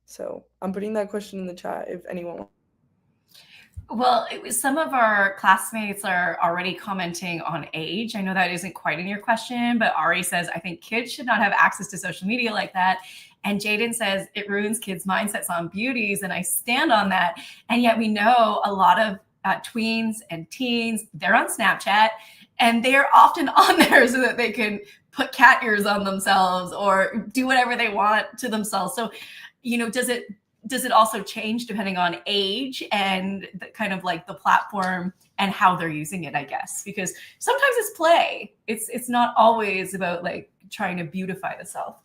So I'm putting that question in the chat if anyone. Well, some of our classmates are already commenting on age. I know that isn't quite in your question, but Ari says, I think kids should not have access to social media like that. And Jaden says it ruins kids' mindsets on beauties. And I stand on that. And yet we know a lot of tweens and teens, they're on Snapchat and they're often on there so that they can put cat ears on themselves or do whatever they want to themselves. So, you know, does it also change depending on age and the, kind of like the platform and how they're using it, I guess, because sometimes it's play. It's not always about like trying to beautify the self.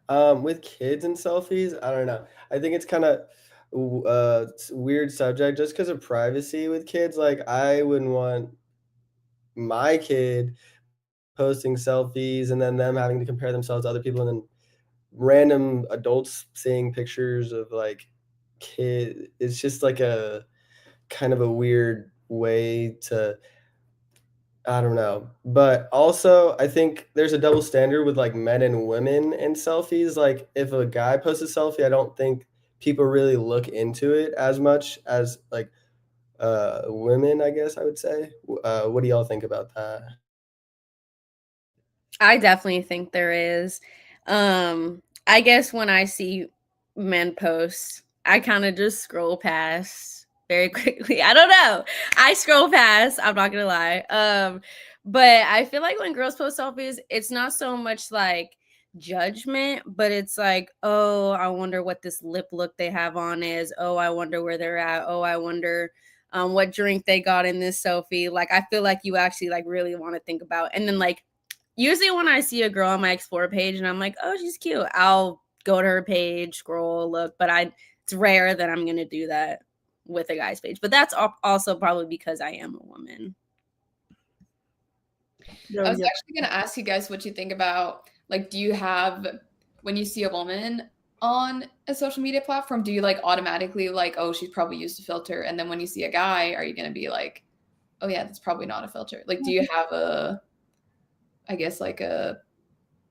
With kids and selfies, I don't know. I think it's kind of weird subject just because of privacy with kids. Like I wouldn't want my kid posting selfies and then them having to compare themselves to other people and then random adults seeing pictures of like kid. It's just like a kind of a weird way to, I don't know. But also I think there's a double standard with like men and women and selfies. Like if a guy posts a selfie, I don't think people really look into it as much as like women, I guess I would say. What do y'all think about that? I definitely think there is. I guess when I see men post, I kind of just scroll past very quickly. I don't know. I scroll past, I'm not gonna lie. But I feel like when girls post selfies, it's not so much like judgment, but it's like, oh, I wonder what this lip look they have on is. Oh, I wonder where they're at. Oh, I wonder what drink they got in this selfie. Like I feel like you actually like really want to think about, and then like usually when I see a girl on my explore page and I'm like, oh, she's cute, I'll go to her page, scroll, look. But it's rare that I'm gonna do that with a guy's page. But that's also probably because I am a woman. I was actually gonna ask you guys what you think about, like, do you have, when you see a woman on a social media platform, do you like automatically like, oh, she's probably used a filter? And then when you see a guy, are you gonna be like, oh yeah, that's probably not a filter? Like, do you have a, I guess like a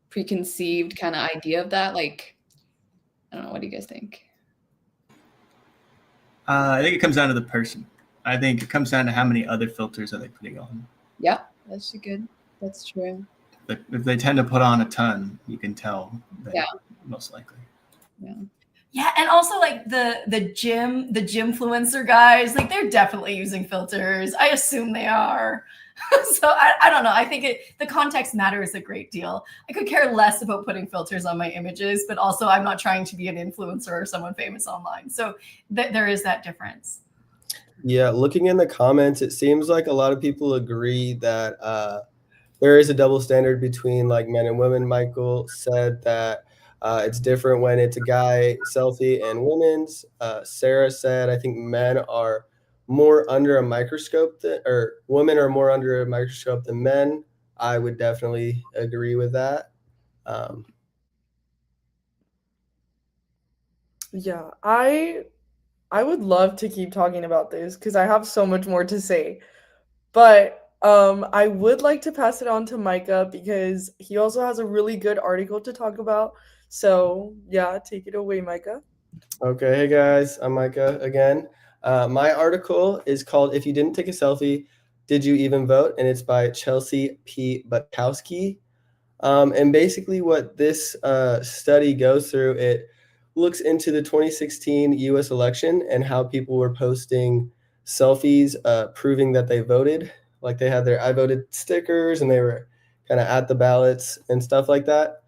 preconceived kind of idea of that? Like, I don't know. What do you guys think? I think it comes down to the person. I think it comes down to how many other filters are they putting on. Yeah, that's good. That's true. But if they tend to put on a ton, you can tell that most likely. Yeah. Yeah, and also like the gymfluencer guys, like they're definitely using filters. I assume they are. So I don't know. I think the context matters a great deal. I could care less about putting filters on my images, but also I'm not trying to be an influencer or someone famous online. So there is that difference. Yeah, looking in the comments, it seems like a lot of people agree that there is a double standard between like men and women. Michael said that it's different when it's a guy selfie and women's. Sarah said, I think men are more under a microscope or women are more under a microscope than men. I would definitely agree with that. Yeah, I I would love to keep talking about this because I have so much more to say. But I would like to pass it on to Micah because he also has a really good article to talk about. So yeah, take it away, Micah. Okay, hey guys, I'm Micah again. My article is called "If You Didn't Take a Selfie, Did You Even Vote?" and it's by Chelsea P. Butkowski. And basically, what this study goes through, it looks into the 2016 U.S. election and how people were posting selfies proving that they voted. Like they had their "I voted" stickers and they were kind of at the ballots and stuff like that.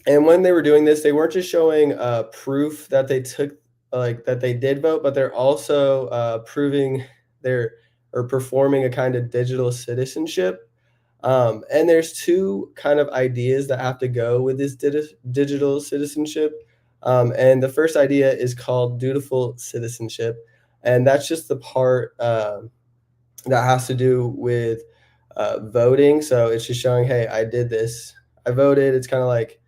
And when they were doing this, they weren't just showing proof that they took, like that they did vote, but they're also proving they're or performing a kind of digital citizenship. And there's two kind of ideas that have to go with this digital citizenship. And the first idea is called dutiful citizenship. And that's just the part that has to do with voting. So it's just showing, hey, I did this. I voted. It's kind of like,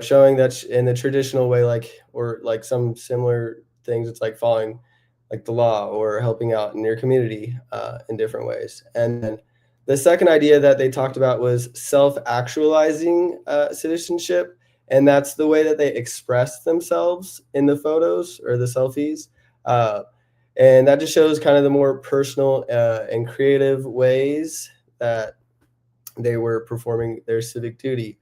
showing that in the traditional way, like, or like some similar things. It's like following like the law or helping out in your community in different ways. And then the second idea that they talked about was self-actualizing citizenship. And that's the way that they express themselves in the photos or the selfies. And that just shows kind of the more personal and creative ways that they were performing their civic duty.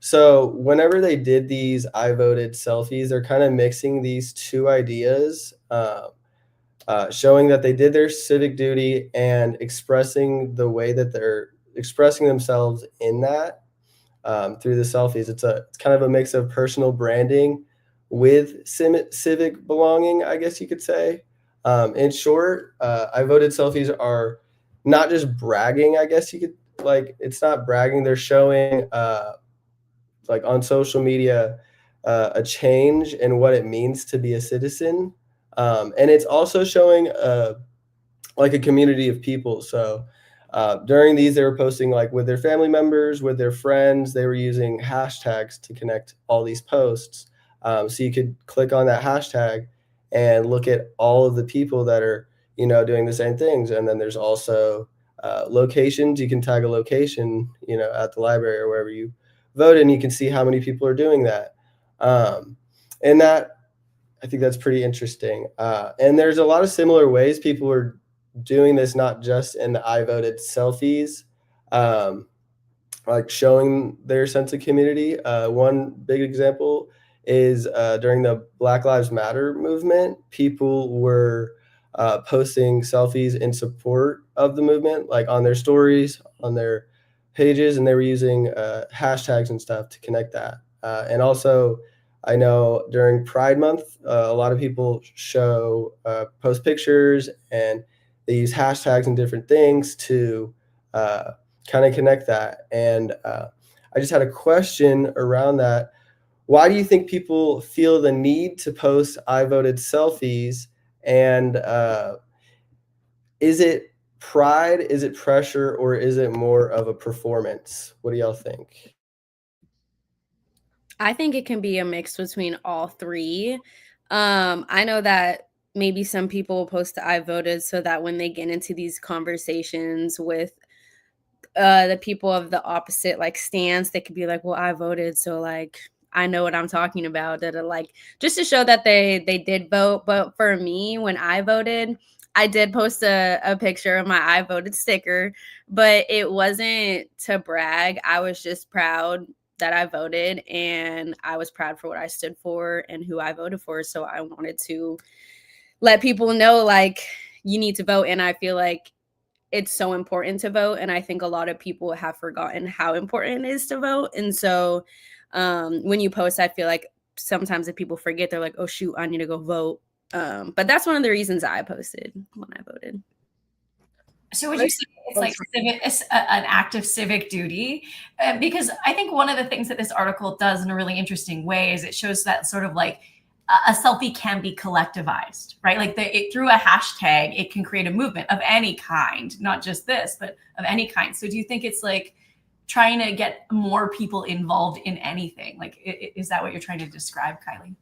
So whenever they did these "I voted" selfies, they're kind of mixing these two ideas, showing that they did their civic duty and expressing the way that they're expressing themselves in that through the selfies. It's kind of a mix of personal branding with civic belonging, I guess you could say. In short, "I voted" selfies are not just bragging, I guess you could, like, it's not bragging. They're showing like on social media a change in what it means to be a citizen. And it's also showing like a community of people. So during these, they were posting like with their family members, with their friends. They were using hashtags to connect all these posts. So you could click on that hashtag and look at all of the people that are, doing the same things. And then there's also locations. You can tag a location, at the library or wherever you voted, and you can see how many people are doing that. And that, I think that's pretty interesting. And there's a lot of similar ways people are doing this, not just in the "I voted" selfies, like showing their sense of community. One big example is during the Black Lives Matter movement, people were posting selfies in support of the movement, like on their stories, on their pages, and they were using hashtags and stuff to connect that. And also, I know during Pride Month, a lot of people post pictures and they use hashtags and different things to kind of connect that. And I just had a question around that. Why do you think people feel the need to post "I voted" selfies? And is it pride, is it pressure, or is it more of a performance? What do y'all think? I think it can be a mix between all three. I know that maybe some people will post the "I voted" so that when they get into these conversations with the people of the opposite like stance, they could be like, well, I voted, so like I know what I'm talking about. That like just to show that they did vote. But for me, when I voted, I did post a picture of my "I voted" sticker, but it wasn't to brag. I was just proud that I voted, and I was proud for what I stood for and who I voted for. So I wanted to let people know, like, you need to vote. And I feel like it's so important to vote. And I think a lot of people have forgotten how important it is to vote. And so when you post, I feel like sometimes if people forget, they're like, oh, shoot, I need to go vote. But that's one of the reasons I posted when I voted. So would you say it's like an act of civic duty? Because I think one of the things that this article does in a really interesting way is it shows that sort of like a selfie can be collectivized, right? Like through a hashtag, it can create a movement of any kind, not just this, but of any kind. So do you think it's like trying to get more people involved in anything. Like, is that what you're trying to describe, Kylie?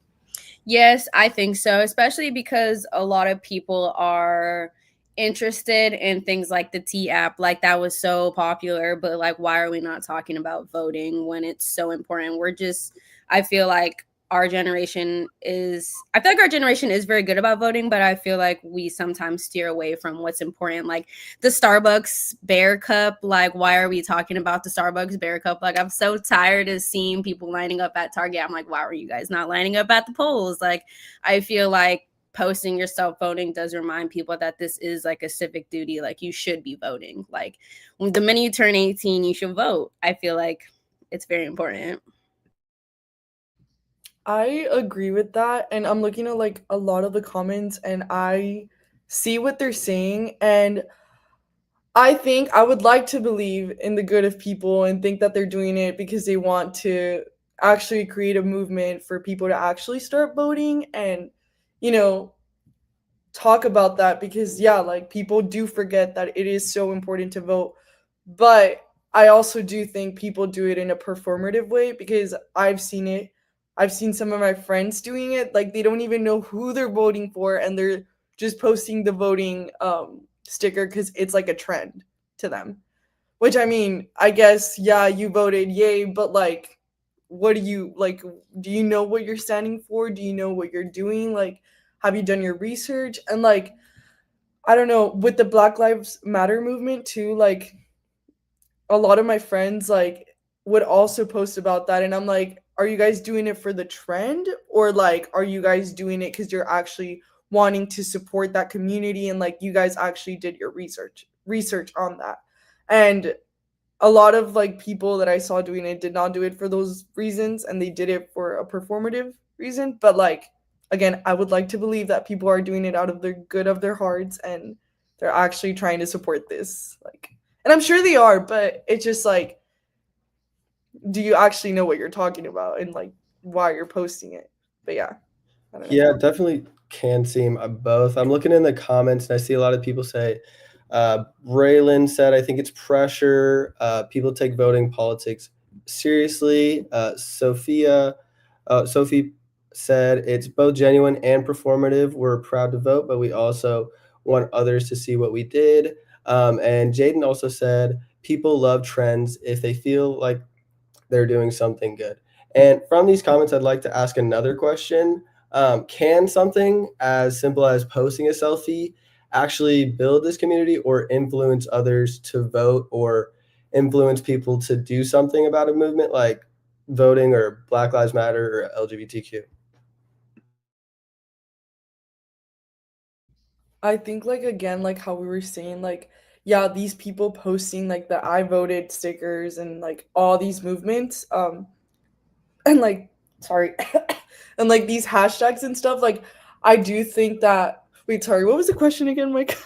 Yes, I think so, especially because a lot of people are interested in things like the T app. Like, that was so popular, but like, why are we not talking about voting when it's so important? I feel like our generation is very good about voting, but I feel like we sometimes steer away from what's important, like the Starbucks Bear Cup. Like, why are we talking about the Starbucks Bear Cup? Like, I'm so tired of seeing people lining up at Target. I'm like, why are you guys not lining up at the polls? Like, I feel like posting yourself voting does remind people that this is like a civic duty. Like, you should be voting. Like, the minute you turn 18, you should vote. I feel like it's very important. I agree with that. And I'm looking at like a lot of the comments and I see what they're saying. And I think I would like to believe in the good of people and think that they're doing it because they want to actually create a movement for people to actually start voting and, you know, talk about that because, yeah, like people do forget that it is so important to vote. But I also do think people do it in a performative way because I've seen it. I've seen some of my friends doing it. Like they don't even know who they're voting for and they're just posting the voting sticker because it's like a trend to them. Which I mean, I guess, yeah, you voted, yay, but like, what do you like? Do you know what you're standing for? Do you know what you're doing? Like, have you done your research? And like, I don't know, with the Black Lives Matter movement too, like, a lot of my friends like would also post about that and I'm like, are you guys doing it for the trend or like are you guys doing it cuz you're actually wanting to support that community and like you guys actually did your research on that. And a lot of like people that I saw doing it did not do it for those reasons and they did it for a performative reason, but like again, I would like to believe that people are doing it out of the good of their hearts and they're actually trying to support this like, and I'm sure they are, but it's just like, do you actually know what you're talking about and like why you're posting it? But yeah, I don't know. Yeah, definitely can seem both. I'm looking in the comments and I see a lot of people say, Raylan said, I think it's pressure. People take voting politics seriously. Sophie said it's both genuine and performative. We're proud to vote, but we also want others to see what we did. And Jaden also said, people love trends if they feel like they're doing something good. And from these comments, I'd like to ask another question. Can something as simple as posting a selfie actually build this community or influence others to vote or influence people to do something about a movement like voting or Black Lives Matter or LGBTQ? I think like again, like how we were saying, like, yeah, these people posting like the I voted stickers and like all these movements, and like sorry, and like these hashtags and stuff, like I do think that wait, sorry, what was the question again, Mike?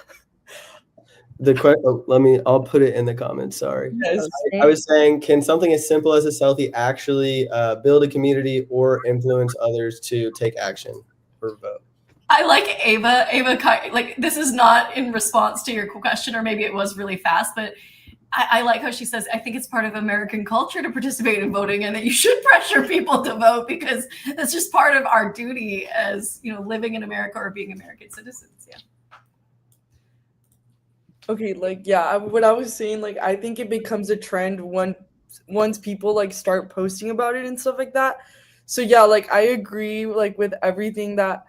I'll put it in the comments. Sorry. Yes. I was saying, can something as simple as a selfie actually build a community or influence others to take action or vote? I like Ava. Like, this is not in response to your question, or maybe it was really fast, but I like how she says, I think it's part of American culture to participate in voting and that you should pressure people to vote because that's just part of our duty as, you know, living in America or being American citizens. Yeah. Okay, like yeah, what I was saying, like I think it becomes a trend once people like start posting about it and stuff like that. So yeah, like I agree like with everything that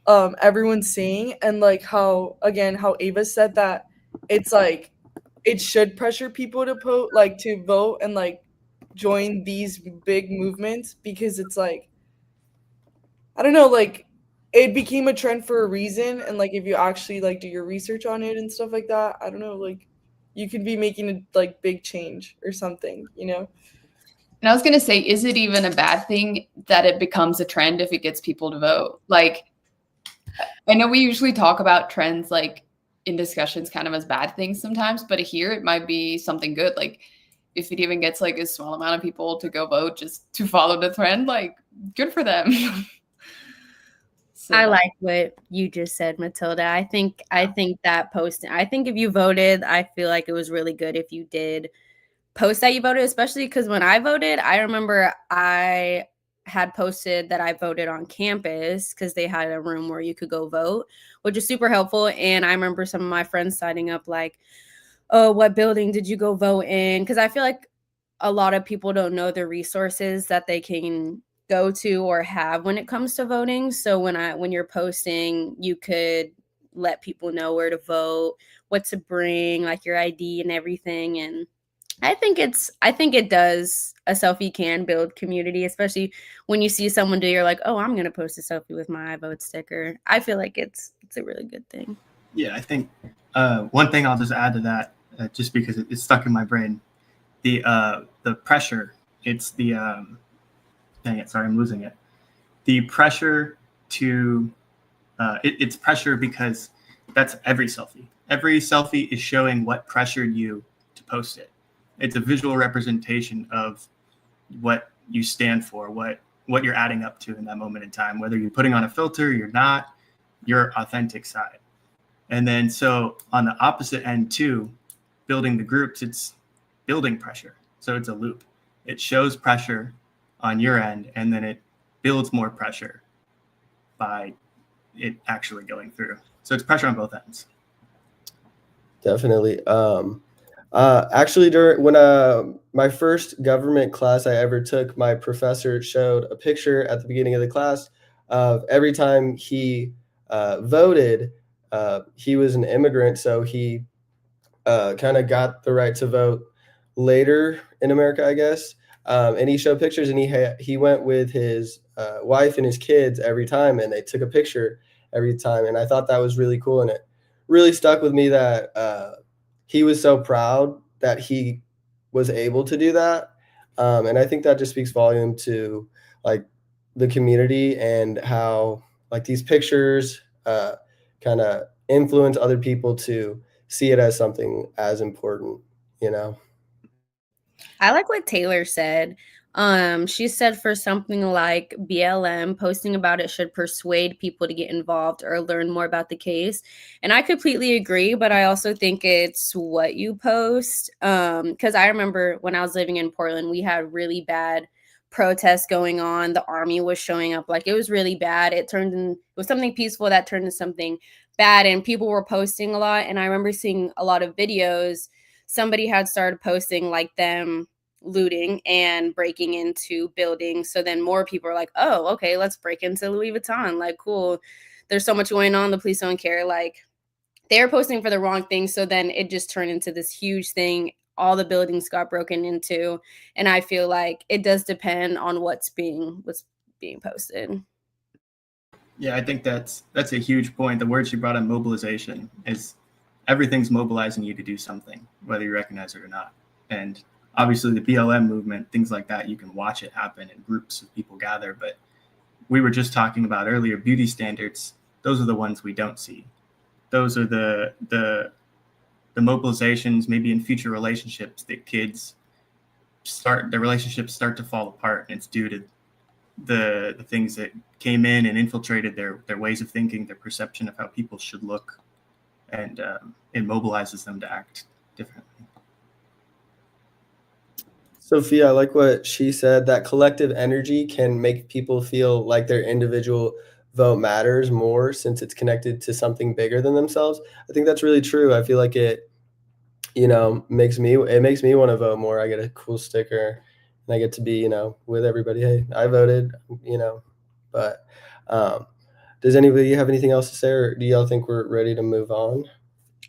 everyone's saying and like how again how Ava said that it's like it should pressure people to to vote and like join these big movements because it's like I don't know, like it became a trend for a reason and like if you actually like do your research on it and stuff like that, I don't know, like you could be making a like big change or something, you know? And I was going to say, is it even a bad thing that it becomes a trend if it gets people to vote? Like, I know we usually talk about trends like in discussions kind of as bad things sometimes, but here it might be something good. Like, if it even gets like a small amount of people to go vote just to follow the trend, like, good for them. So. I like what you just said, Matilda. I think that posting, I think if you voted, I feel like it was really good if you did post that you voted, especially because when I voted, I remember I had posted that I voted on campus because they had a room where you could go vote, which is super helpful. And I remember some of my friends signing up like, oh, what building did you go vote in? Because I feel like a lot of people don't know the resources that they can go to or have when it comes to voting. So when you're posting, you could let people know where to vote, what to bring, like your ID and everything. And I think it does. A selfie can build community, especially when you see someone do, you're like, oh, I'm gonna post a selfie with my I vote sticker. I feel like it's a really good thing. Yeah, I think one thing I'll just add to that, just because it's stuck in my brain, the pressure. It's the dang it, sorry, I'm losing it. The pressure to it's pressure because that's every selfie. Every selfie is showing what pressured you to post it. It's a visual representation of what you stand for, what you're adding up to in that moment in time, whether you're putting on a filter, you're not, your authentic side. And then so on the opposite end too, building the groups, it's building pressure. So it's a loop. It shows pressure on your end, and then it builds more pressure by it actually going through. So it's pressure on both ends. Definitely. Actually, when my first government class I ever took, my professor showed a picture at the beginning of the class of every time he voted. He was an immigrant, so he kind of got the right to vote later in America, I guess. And he showed pictures, and he went with his wife and his kids every time, and they took a picture every time. And I thought that was really cool, and it really stuck with me that he was so proud that he was able to do that. And I think that just speaks volume to like the community and how like these pictures kind of influence other people to see it as something as important, you know? I like what Taylor said. She said for something like BLM, posting about it should persuade people to get involved or learn more about the case. And I completely agree, but I also think it's what you post. Because I remember when I was living in Portland, we had really bad protests going on. The army was showing up, like it was really bad. It was something peaceful that turned into something bad, and people were posting a lot. And I remember seeing a lot of videos. Somebody had started posting like them looting and breaking into buildings. So then more people are like, oh, okay, let's break into Louis Vuitton. Like, cool. There's so much going on. The police don't care. Like, they're posting for the wrong thing. So then it just turned into this huge thing. All the buildings got broken into. And I feel like it does depend on what's being posted. Yeah, I think that's a huge point. The word she brought up, mobilization, is everything's mobilizing you to do something, whether you recognize it or not. And obviously the BLM movement, things like that, you can watch it happen in groups of people gather. But we were just talking about earlier, beauty standards, those are the ones we don't see. Those are the mobilizations, maybe in future relationships, that kids their relationships start to fall apart. And it's due to the things that came in and infiltrated their ways of thinking, their perception of how people should look. And it mobilizes them to act differently. Sophia, I like what she said, that collective energy can make people feel like their individual vote matters more since it's connected to something bigger than themselves. I think that's really true. I feel like it, makes me want to vote more. I get a cool sticker and I get to be, with everybody. Hey, I voted, but does anybody have anything else to say, or do y'all think we're ready to move on?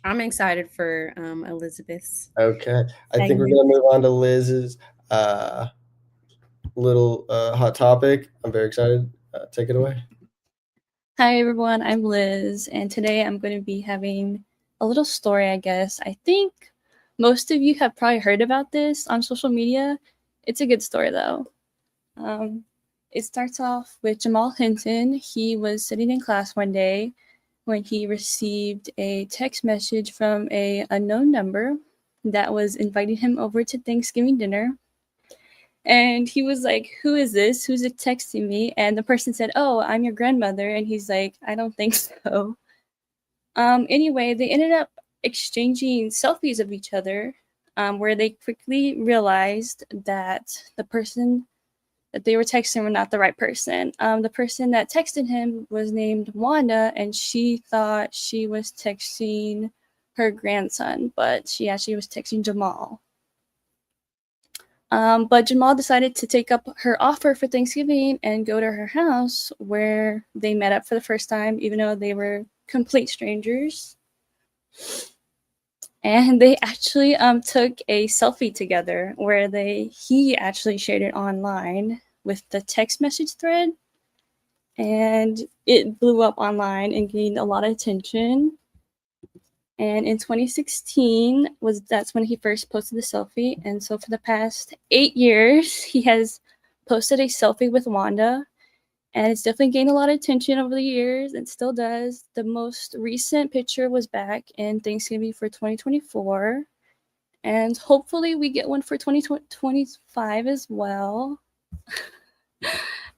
I'm excited for Elizabeth's. Okay. I think we're going to move on to Liz's little hot topic. I'm very excited. Take it away. Hi, everyone. I'm Liz, and today I'm going to be having a little story, I guess. I think most of you have probably heard about this on social media. It's a good story, though. It starts off with Jamal Hinton. He was sitting in class one day when he received a text message from an unknown number that was inviting him over to Thanksgiving dinner. And he was like, who is this? Who's it texting me? And the person said, oh, I'm your grandmother. And he's like, I don't think so. Anyway, they ended up exchanging selfies of each other. where they quickly realized that the person that they were texting were not the right person. The person that texted him was named Wanda, and she thought she was texting her grandson, but she actually was texting Jamal. But Jamal decided to take up her offer for Thanksgiving and go to her house, where they met up for the first time, even though they were complete strangers. And they actually took a selfie together, where he actually shared it online with the text message thread, and it blew up online and gained a lot of attention. And in 2016 that's when he first posted the selfie. And so for the past 8 years, he has posted a selfie with Wanda, and it's definitely gained a lot of attention over the years and still does. The most recent picture was back in Thanksgiving for 2024, and hopefully we get one for 2025 as well.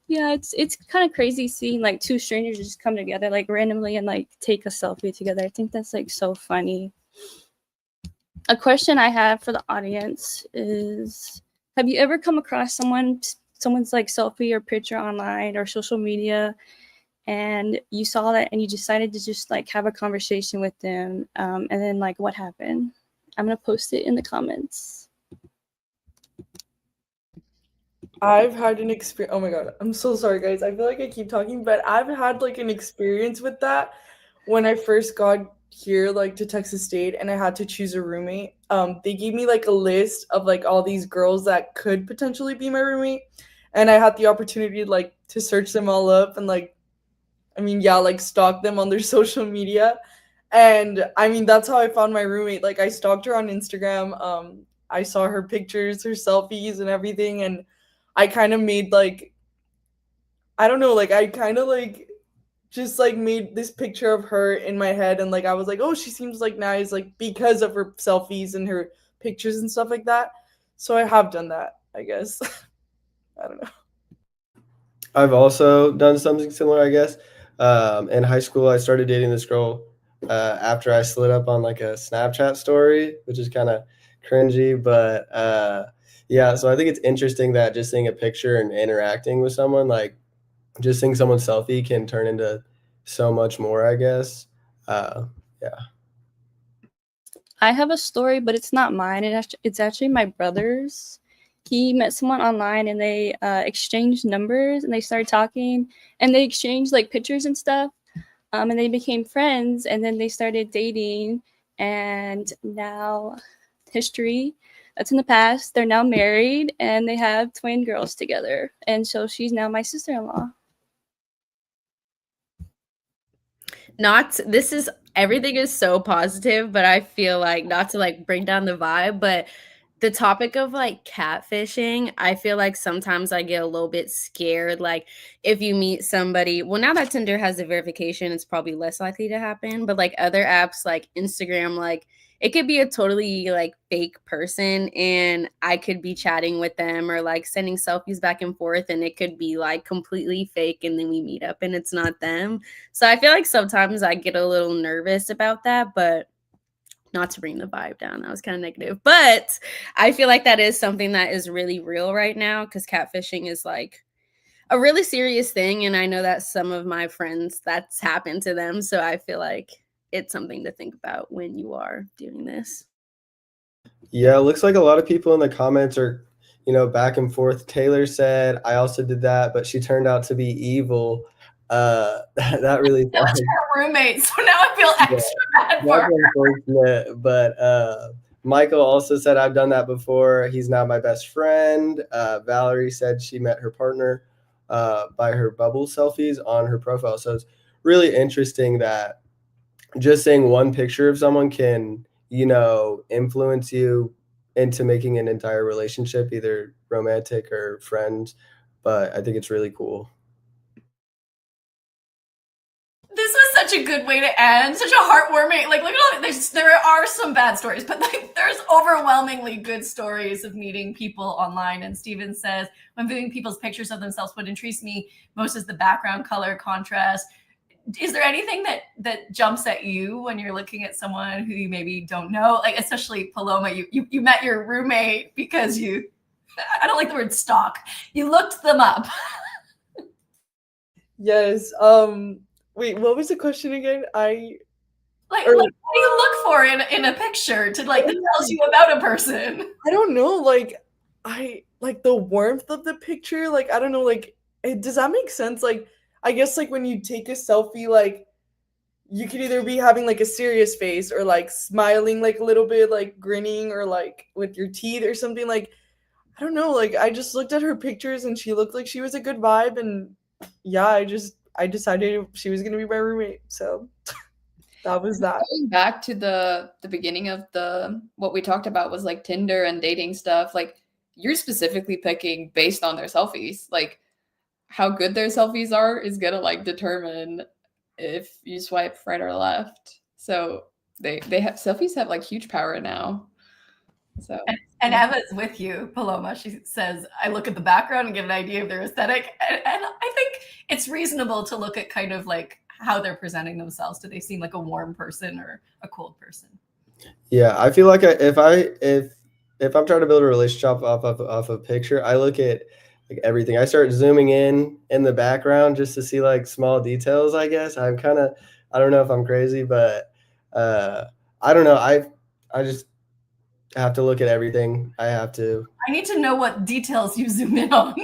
Yeah, it's kind of crazy seeing like two strangers just come together like randomly and like take a selfie together. I think that's like so funny. A question I have for the audience is, have you ever come across someone's like selfie or picture online or social media, and you saw that and you decided to just like have a conversation with them, and then like what happened? I'm gonna post it in the comments. I've had an experience. Oh my god, I'm so sorry, guys. I feel like I keep talking, but I've had like an experience with that when I first got here, like to Texas State, and I had to choose a roommate. They gave me like a list of like all these girls that could potentially be my roommate, and I had the opportunity like to search them all up and like, I mean, yeah, like stalk them on their social media. And I mean, that's how I found my roommate. Like I stalked her on Instagram. I saw her pictures, her selfies and everything, and I kind of made like, I don't know, like I kind of like just like made this picture of her in my head, and like I was like, oh, she seems like nice, like because of her selfies and her pictures and stuff like that. So I have done that, I guess. I don't know. I've also done something similar, I guess. In high school, I started dating this girl after I slid up on like a Snapchat story, which is kind of cringy, but yeah. So I think it's interesting that just seeing a picture and interacting with someone, like just seeing someone's selfie, can turn into so much more, I guess. Yeah. I have a story, but it's not mine. It's actually my brother's. He met someone online, and they exchanged numbers, and they started talking, and they exchanged like pictures and stuff, and they became friends, and then they started dating, and now history, that's in the past. They're now married, and they have twin girls together, and so she's now my sister-in-law. This is, everything is so positive, but I feel like, not to like bring down the vibe, but the topic of like catfishing, I feel like sometimes I get a little bit scared. Like if you meet somebody, well, now that Tinder has the verification, it's probably less likely to happen. But like other apps like Instagram, like it could be a totally like fake person, and I could be chatting with them or like sending selfies back and forth, and it could be like completely fake, and then we meet up and it's not them. So I feel like sometimes I get a little nervous about that, but not to bring the vibe down, that was kind of negative, but I feel like that is something that is really real right now, because catfishing is like a really serious thing, and I know that some of my friends, that's happened to them, so I feel like it's something to think about when you are doing this. Yeah, it looks like a lot of people in the comments are, back and forth. Taylor said, I also did that, but she turned out to be evil. That really That was her roommate, so now I feel extra bad for that's her. unfortunate. But Michael also said, I've done that before. He's now my best friend. Valerie said she met her partner by her bubble selfies on her profile. So it's really interesting that just seeing one picture of someone can, influence you into making an entire relationship, either romantic or friends. But I think it's really cool. This was such a good way to end, such a heartwarming, like look at all there are some bad stories, but like there's overwhelmingly good stories of meeting people online. And Steven says, when viewing people's pictures of themselves, what intrigues me most is the background color contrast. is there anything that jumps at you when you're looking at someone who you maybe don't know? Like, especially Paloma, you met your roommate because I don't like the word stalk. You looked them up. Yes. Wait, what was the question again? Like, what do you look for in a picture that tells you about a person? I don't know. Like, I like the warmth of the picture. Like, I don't know. Like, does that make sense? Like, I guess like when you take a selfie, like you could either be having like a serious face or like smiling like a little bit, like grinning or like with your teeth or something. Like, I don't know. Like, I just looked at her pictures and she looked like she was a good vibe, and yeah, I decided she was gonna be my roommate. So that was that. Going back to the beginning of what we talked about was like Tinder and dating stuff. Like, you're specifically picking based on their selfies. Like, how good their selfies are is gonna like determine if you swipe right or left. So they have selfies have like huge power now. So and Emma's with you, Paloma. She says, I look at the background and get an idea of their aesthetic. And I think it's reasonable to look at kind of like how they're presenting themselves. Do they seem like a warm person or a cold person? Yeah, I feel like if I'm trying to build a relationship off a picture, I look at like everything. I start zooming in the background just to see like small details, I guess. I don't know if I'm crazy, but I don't know. I just have to look at everything. I need to know what details you zoom in on.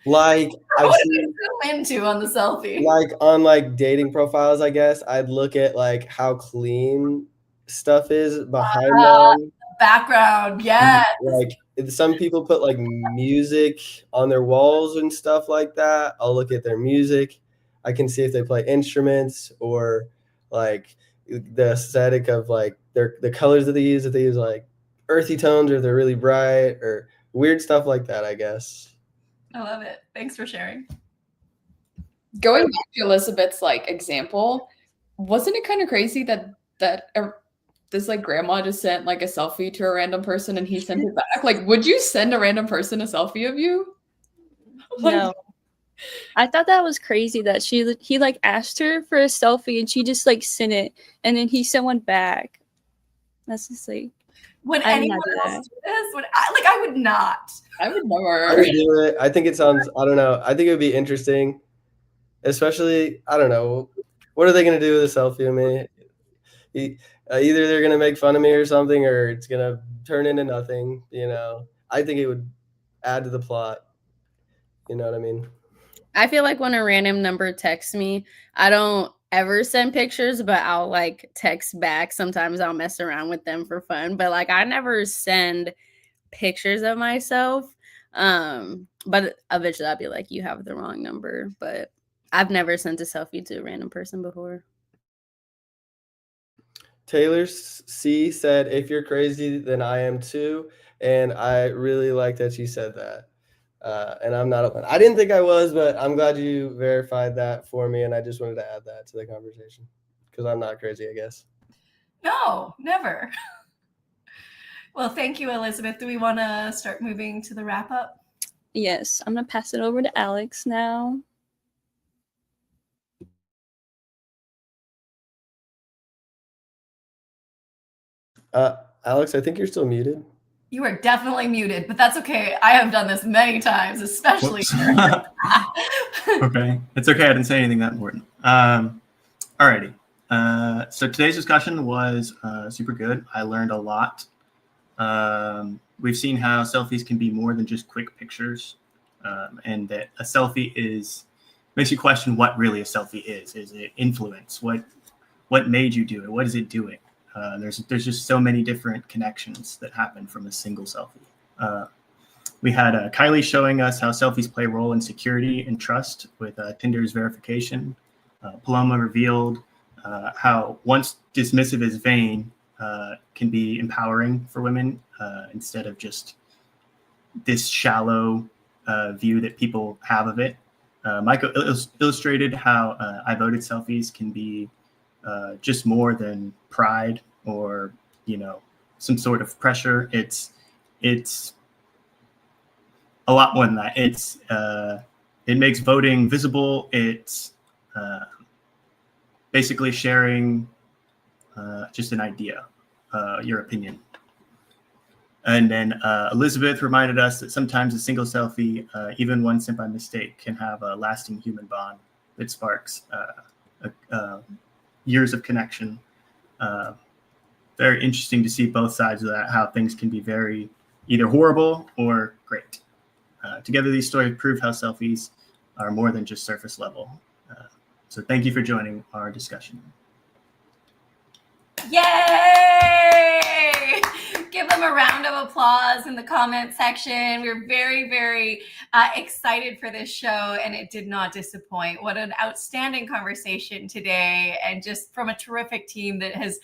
Like, what do you zoom into on the selfie? Like on like dating profiles, I guess I'd look at like how clean stuff is behind them. Background, yes. Like some people put like music on their walls and stuff like that. I'll look at their music. I can see if they play instruments or like the aesthetic of like the colors that they use. If they use like earthy tones or if they're really bright or weird stuff like that, I guess. I love it. Thanks for sharing. Going back to Elizabeth's like example, wasn't it kind of crazy that this like grandma just sent like a selfie to a random person and he sent it back? Like, would you send a random person a selfie of you? No. I thought that was crazy that he like asked her for a selfie and she just like sent it and then he sent one back. That's just like, would anyone else do this? I would not. I would never. I would do it. I think it sounds, I don't know. I think it would be interesting. Especially, I don't know, what are they going to do with a selfie of me? Either they're going to make fun of me or something, or it's going to turn into nothing, you know. I think it would add to the plot. You know what I mean? I feel like when a random number texts me, I don't ever send pictures, but I'll like text back. Sometimes I'll mess around with them for fun, but like I never send pictures of myself. But eventually I'll be like, you have the wrong number, but I've never sent a selfie to a random person before. Taylor C said, if you're crazy, then I am too. And I really like that you said that. And I'm not open. I didn't think I was, but I'm glad you verified that for me. And I just wanted to add that to the conversation because I'm not crazy, I guess. No, never. Well, thank you, Elizabeth. Do we want to start moving to the wrap up? Yes, I'm going to pass it over to Alex now. Alex, I think you're still muted. You are definitely muted, but that's okay. I have done this many times, especially. Okay. It's okay. I didn't say anything that important. Alrighty. So today's discussion was super good. I learned a lot. We've seen how selfies can be more than just quick pictures, and that a selfie makes you question what really a selfie is. Is it influence? What made you do it? What is it doing? There's just so many different connections that happen from a single selfie. We had Kylie showing us how selfies play a role in security and trust with Tinder's verification. Paloma revealed how once dismissive as vain can be empowering for women instead of just this shallow view that people have of it. Michael illustrated how I voted selfies can be just more than pride or, some sort of pressure. It's a lot more than that. It makes voting visible. basically sharing just an idea, your opinion. And then Elizabeth reminded us that sometimes a single selfie, even one sent by mistake, can have a lasting human bond that sparks years of connection. Very interesting to see both sides of that, how things can be very either horrible or great. Together, these stories prove how selfies are more than just surface level. So thank you for joining our discussion. Yay! Give them a round of applause in the comment section. We're very, very excited for this show, and it did not disappoint. What an outstanding conversation today, and just from a terrific team that has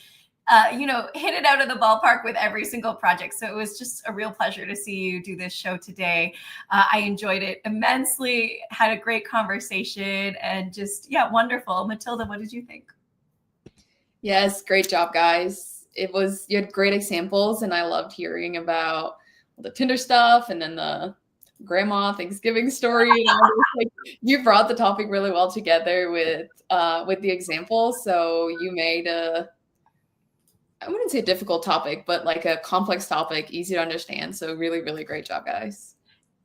hit it out of the ballpark with every single project. So it was just a real pleasure to see you do this show today. I enjoyed it immensely, had a great conversation, and just, wonderful. Matilda, what did you think? Yes, great job, guys. You had great examples, and I loved hearing about the Tinder stuff and then the grandma Thanksgiving story. You brought the topic really well together with the examples. So you made I wouldn't say a difficult topic, but like a complex topic, easy to understand. So really, really great job, guys.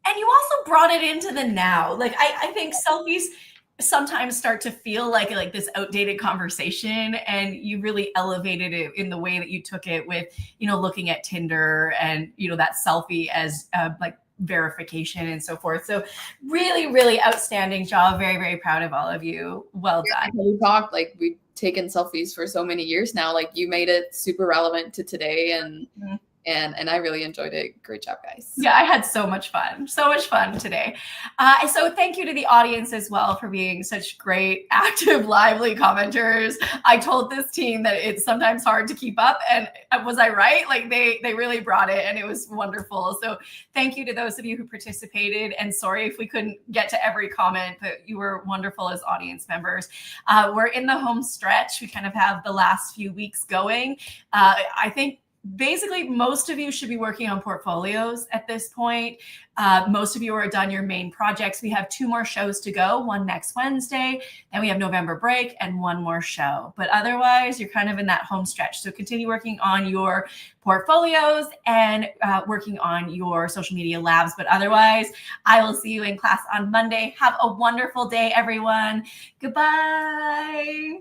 And you also brought it into the now. Like I think selfies sometimes start to feel like this outdated conversation, and you really elevated it in the way that you took it with, looking at Tinder and, that selfie as verification and so forth. So really, really outstanding job. Very, very proud of all of you. Well done. We talked we've taken selfies for so many years now. You made it super relevant to today, and I really enjoyed it. Great job, guys. Yeah, I had so much fun today. So thank you to the audience as well for being such great, active, lively commenters. I told this team that it's sometimes hard to keep up, and was I right? They really brought it, and it was wonderful. So thank you to those of you who participated, and sorry if we couldn't get to every comment, but you were wonderful as audience members. We're in the home stretch. We kind of have the last few weeks going. I think basically most of you should be working on portfolios at this point. Most of you are done your main projects. We have 2 more shows to go, one next Wednesday, then we have November break and 1 more show. But otherwise, you're kind of in that home stretch. So continue working on your portfolios and working on your social media labs. But otherwise, I will see you in class on Monday. Have a wonderful day, everyone. Goodbye.